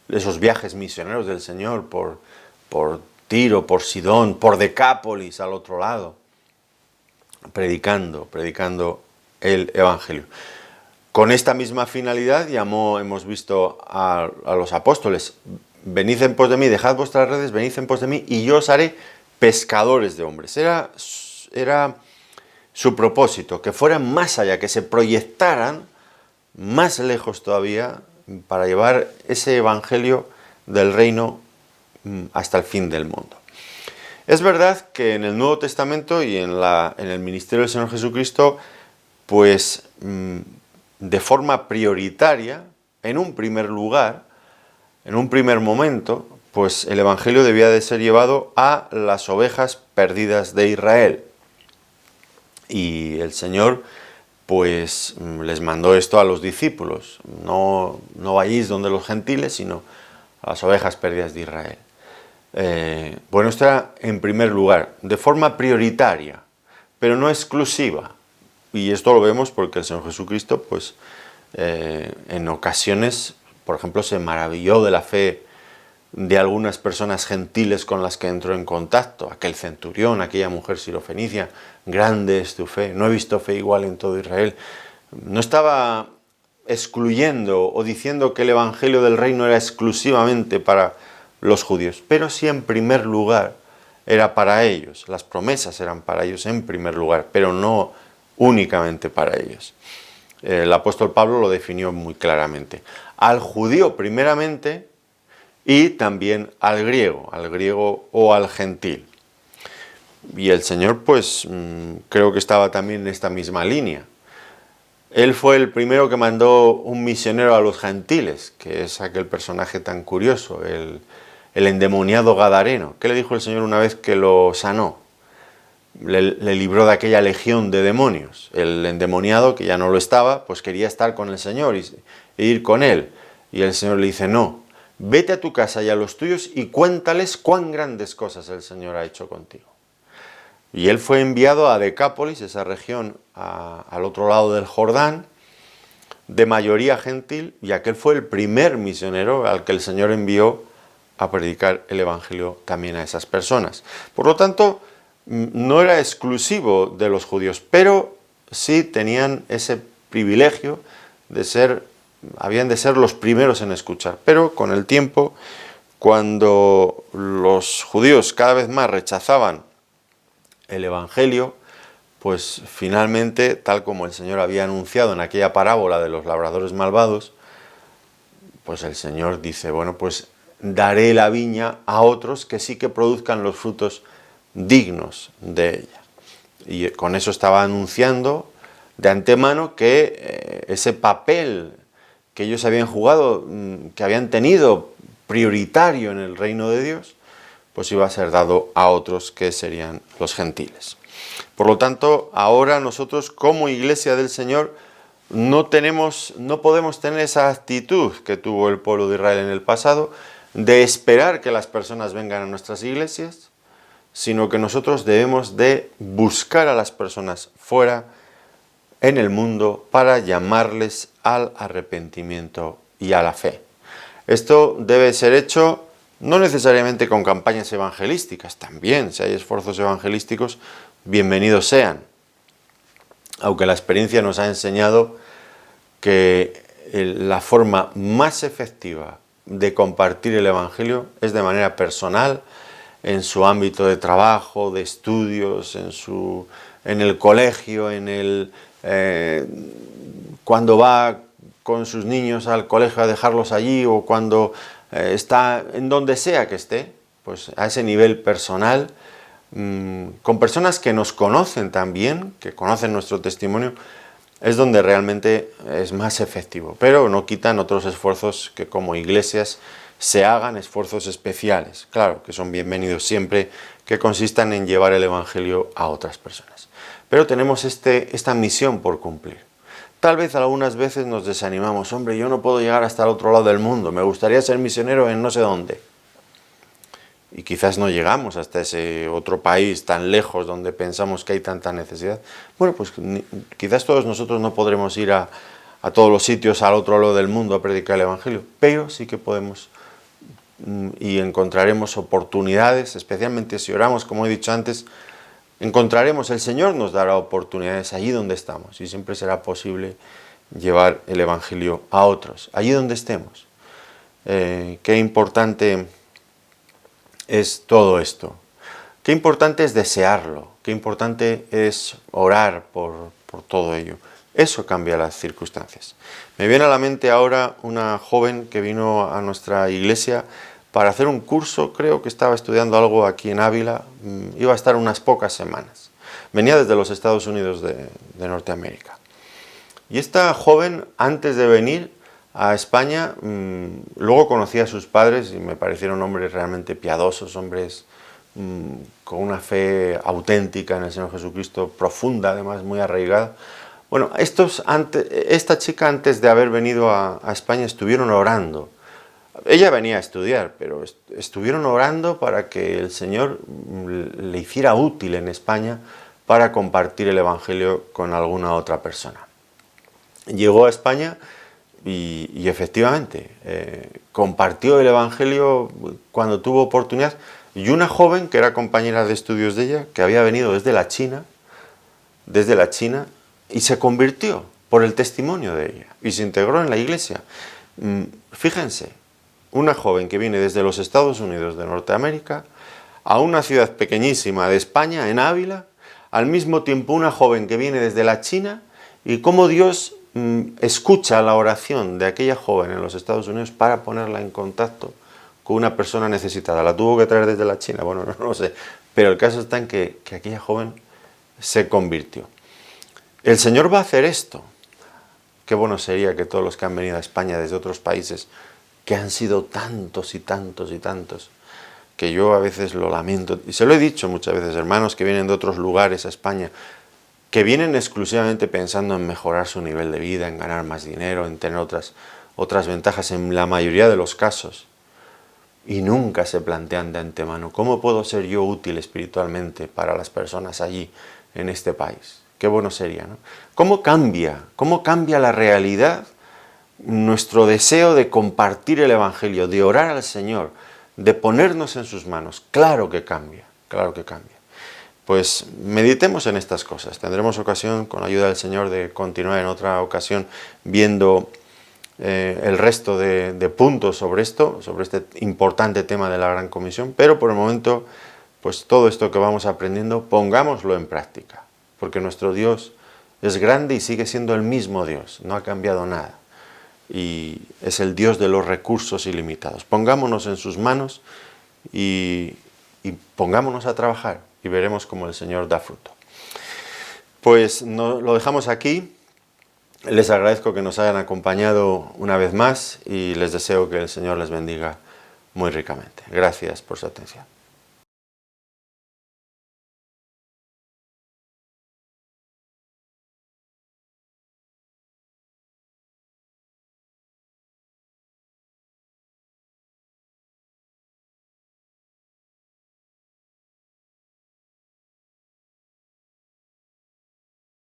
esos viajes misioneros del Señor por Tiro, por Sidón, por Decápolis al otro lado? Predicando el Evangelio. Con esta misma finalidad llamó, hemos visto, a los apóstoles: venid en pos de mí, dejad vuestras redes, venid en pos de mí, y yo os haré pescadores de hombres. Era su propósito, que fueran más allá, que se proyectaran más lejos todavía, para llevar ese Evangelio del reino hasta el fin del mundo. Es verdad que en el Nuevo Testamento y en el ministerio del Señor Jesucristo, pues de forma prioritaria, en un primer lugar, en un primer momento, pues el Evangelio debía de ser llevado a las ovejas perdidas de Israel. Y el Señor pues les mandó esto a los discípulos: no vayáis donde los gentiles, sino a las ovejas perdidas de Israel. Bueno, esto era en primer lugar, de forma prioritaria, pero no exclusiva. Y esto lo vemos porque el Señor Jesucristo, pues, en ocasiones, por ejemplo, se maravilló de la fe de algunas personas gentiles con las que entró en contacto. Aquel centurión, aquella mujer sirofenicia: grande es tu fe, no he visto fe igual en todo Israel. No estaba excluyendo o diciendo que el evangelio del reino era exclusivamente para los judíos, pero sí en primer lugar era para ellos. Las promesas eran para ellos en primer lugar, pero no únicamente para ellos. El apóstol Pablo lo definió muy claramente: al judío primeramente, y también al griego o al gentil. Y el Señor, pues, creo que estaba también en esta misma línea. Él fue el primero que mandó un misionero a los gentiles, que es aquel personaje tan curioso, el endemoniado gadareno. ¿Qué le dijo el Señor una vez que lo sanó? Le libró de aquella legión de demonios. El endemoniado, que ya no lo estaba, pues quería estar con el Señor e ir con él. Y el Señor le dice: no, vete a tu casa y a los tuyos y cuéntales cuán grandes cosas el Señor ha hecho contigo. Y él fue enviado a Decápolis, esa región al otro lado del Jordán, de mayoría gentil, y aquel fue el primer misionero al que el Señor envió a predicar el Evangelio también a esas personas. Por lo tanto, no era exclusivo de los judíos, pero sí tenían ese privilegio habían de ser los primeros en escuchar. Pero con el tiempo, cuando los judíos cada vez más rechazaban el Evangelio, pues finalmente, tal como el Señor había anunciado en aquella parábola de los labradores malvados, pues el Señor dice: bueno, pues daré la viña a otros que sí que produzcan los frutos dignos de ella. Y con eso estaba anunciando de antemano que ese papel que ellos habían jugado, que habían tenido prioritario en el reino de Dios, pues iba a ser dado a otros, que serían los gentiles. Por lo tanto, ahora nosotros como Iglesia del Señor no podemos tener esa actitud que tuvo el pueblo de Israel en el pasado, de esperar que las personas vengan a nuestras iglesias, sino que nosotros debemos de buscar a las personas fuera, en el mundo, para llamarles al arrepentimiento y a la fe. Esto debe ser hecho no necesariamente con campañas evangelísticas, también, si hay esfuerzos evangelísticos, bienvenidos sean. Aunque la experiencia nos ha enseñado que la forma más efectiva de compartir el Evangelio es de manera personal, en su ámbito de trabajo, de estudios, en el colegio, cuando va con sus niños al colegio a dejarlos allí, o cuando está en donde sea que esté, pues a ese nivel personal, con personas que nos conocen también, que conocen nuestro testimonio, es donde realmente es más efectivo. Pero no quitan otros esfuerzos que como iglesias se hagan, esfuerzos especiales, claro, que son bienvenidos siempre, que consistan en llevar el Evangelio a otras personas. Pero tenemos esta misión por cumplir. Tal vez algunas veces nos desanimamos: hombre, yo no puedo llegar hasta el otro lado del mundo, me gustaría ser misionero en no sé dónde. Y quizás no llegamos hasta ese otro país tan lejos donde pensamos que hay tanta necesidad. Bueno, pues quizás todos nosotros no podremos ir a todos los sitios al otro lado del mundo a predicar el Evangelio, pero sí que podemos y encontraremos oportunidades, especialmente si oramos, como he dicho antes, encontraremos, el Señor nos dará oportunidades allí donde estamos, y siempre será posible llevar el Evangelio a otros, allí donde estemos. Qué importante es todo esto. Qué importante es desearlo, qué importante es orar por todo ello. Eso cambia las circunstancias. Me viene a la mente ahora una joven que vino a nuestra iglesia para hacer un curso, creo que estaba estudiando algo aquí en Ávila, iba a estar unas pocas semanas. Venía desde los Estados Unidos de Norteamérica. Y esta joven, antes de venir a España, luego conocí a sus padres y me parecieron hombres realmente piadosos, hombres con una fe auténtica en el Señor Jesucristo, profunda, además muy arraigada. Bueno, esta chica antes de haber venido a España estuvieron orando. Ella venía a estudiar, pero estuvieron orando para que el Señor le hiciera útil en España para compartir el Evangelio con alguna otra persona. Llegó a España y efectivamente compartió el Evangelio cuando tuvo oportunidad, y una joven que era compañera de estudios de ella, que había venido desde la China, y se convirtió por el testimonio de ella y se integró en la iglesia. Fíjense, una joven que viene desde los Estados Unidos de Norteamérica a una ciudad pequeñísima de España, en Ávila, al mismo tiempo una joven que viene desde la China, y cómo Dios escucha la oración de aquella joven en los Estados Unidos para ponerla en contacto con una persona necesitada. La tuvo que traer desde la China, bueno, no lo sé, pero el caso está en que aquella joven se convirtió. El Señor va a hacer esto. Qué bueno sería que todos los que han venido a España desde otros países, que han sido tantos y tantos y tantos, que yo a veces lo lamento, y se lo he dicho muchas veces, hermanos que vienen de otros lugares a España, que vienen exclusivamente pensando en mejorar su nivel de vida, en ganar más dinero, en tener otras ventajas en la mayoría de los casos, y nunca se plantean de antemano, ¿cómo puedo ser yo útil espiritualmente para las personas allí, en este país? Qué bueno sería, ¿no? ¿Cómo cambia la realidad nuestro deseo de compartir el Evangelio, de orar al Señor, de ponernos en sus manos? Claro que cambia, claro que cambia. Pues meditemos en estas cosas. Tendremos ocasión, con la ayuda del Señor, de continuar en otra ocasión viendo el resto de puntos sobre esto, sobre este importante tema de la Gran Comisión, pero por el momento, pues todo esto que vamos aprendiendo, pongámoslo en práctica, porque nuestro Dios es grande y sigue siendo el mismo Dios, no ha cambiado nada, y es el Dios de los recursos ilimitados. Pongámonos en sus manos y pongámonos a trabajar, y veremos cómo el Señor da fruto. Pues lo dejamos aquí. Les agradezco que nos hayan acompañado una vez más y les deseo que el Señor les bendiga muy ricamente. Gracias por su atención.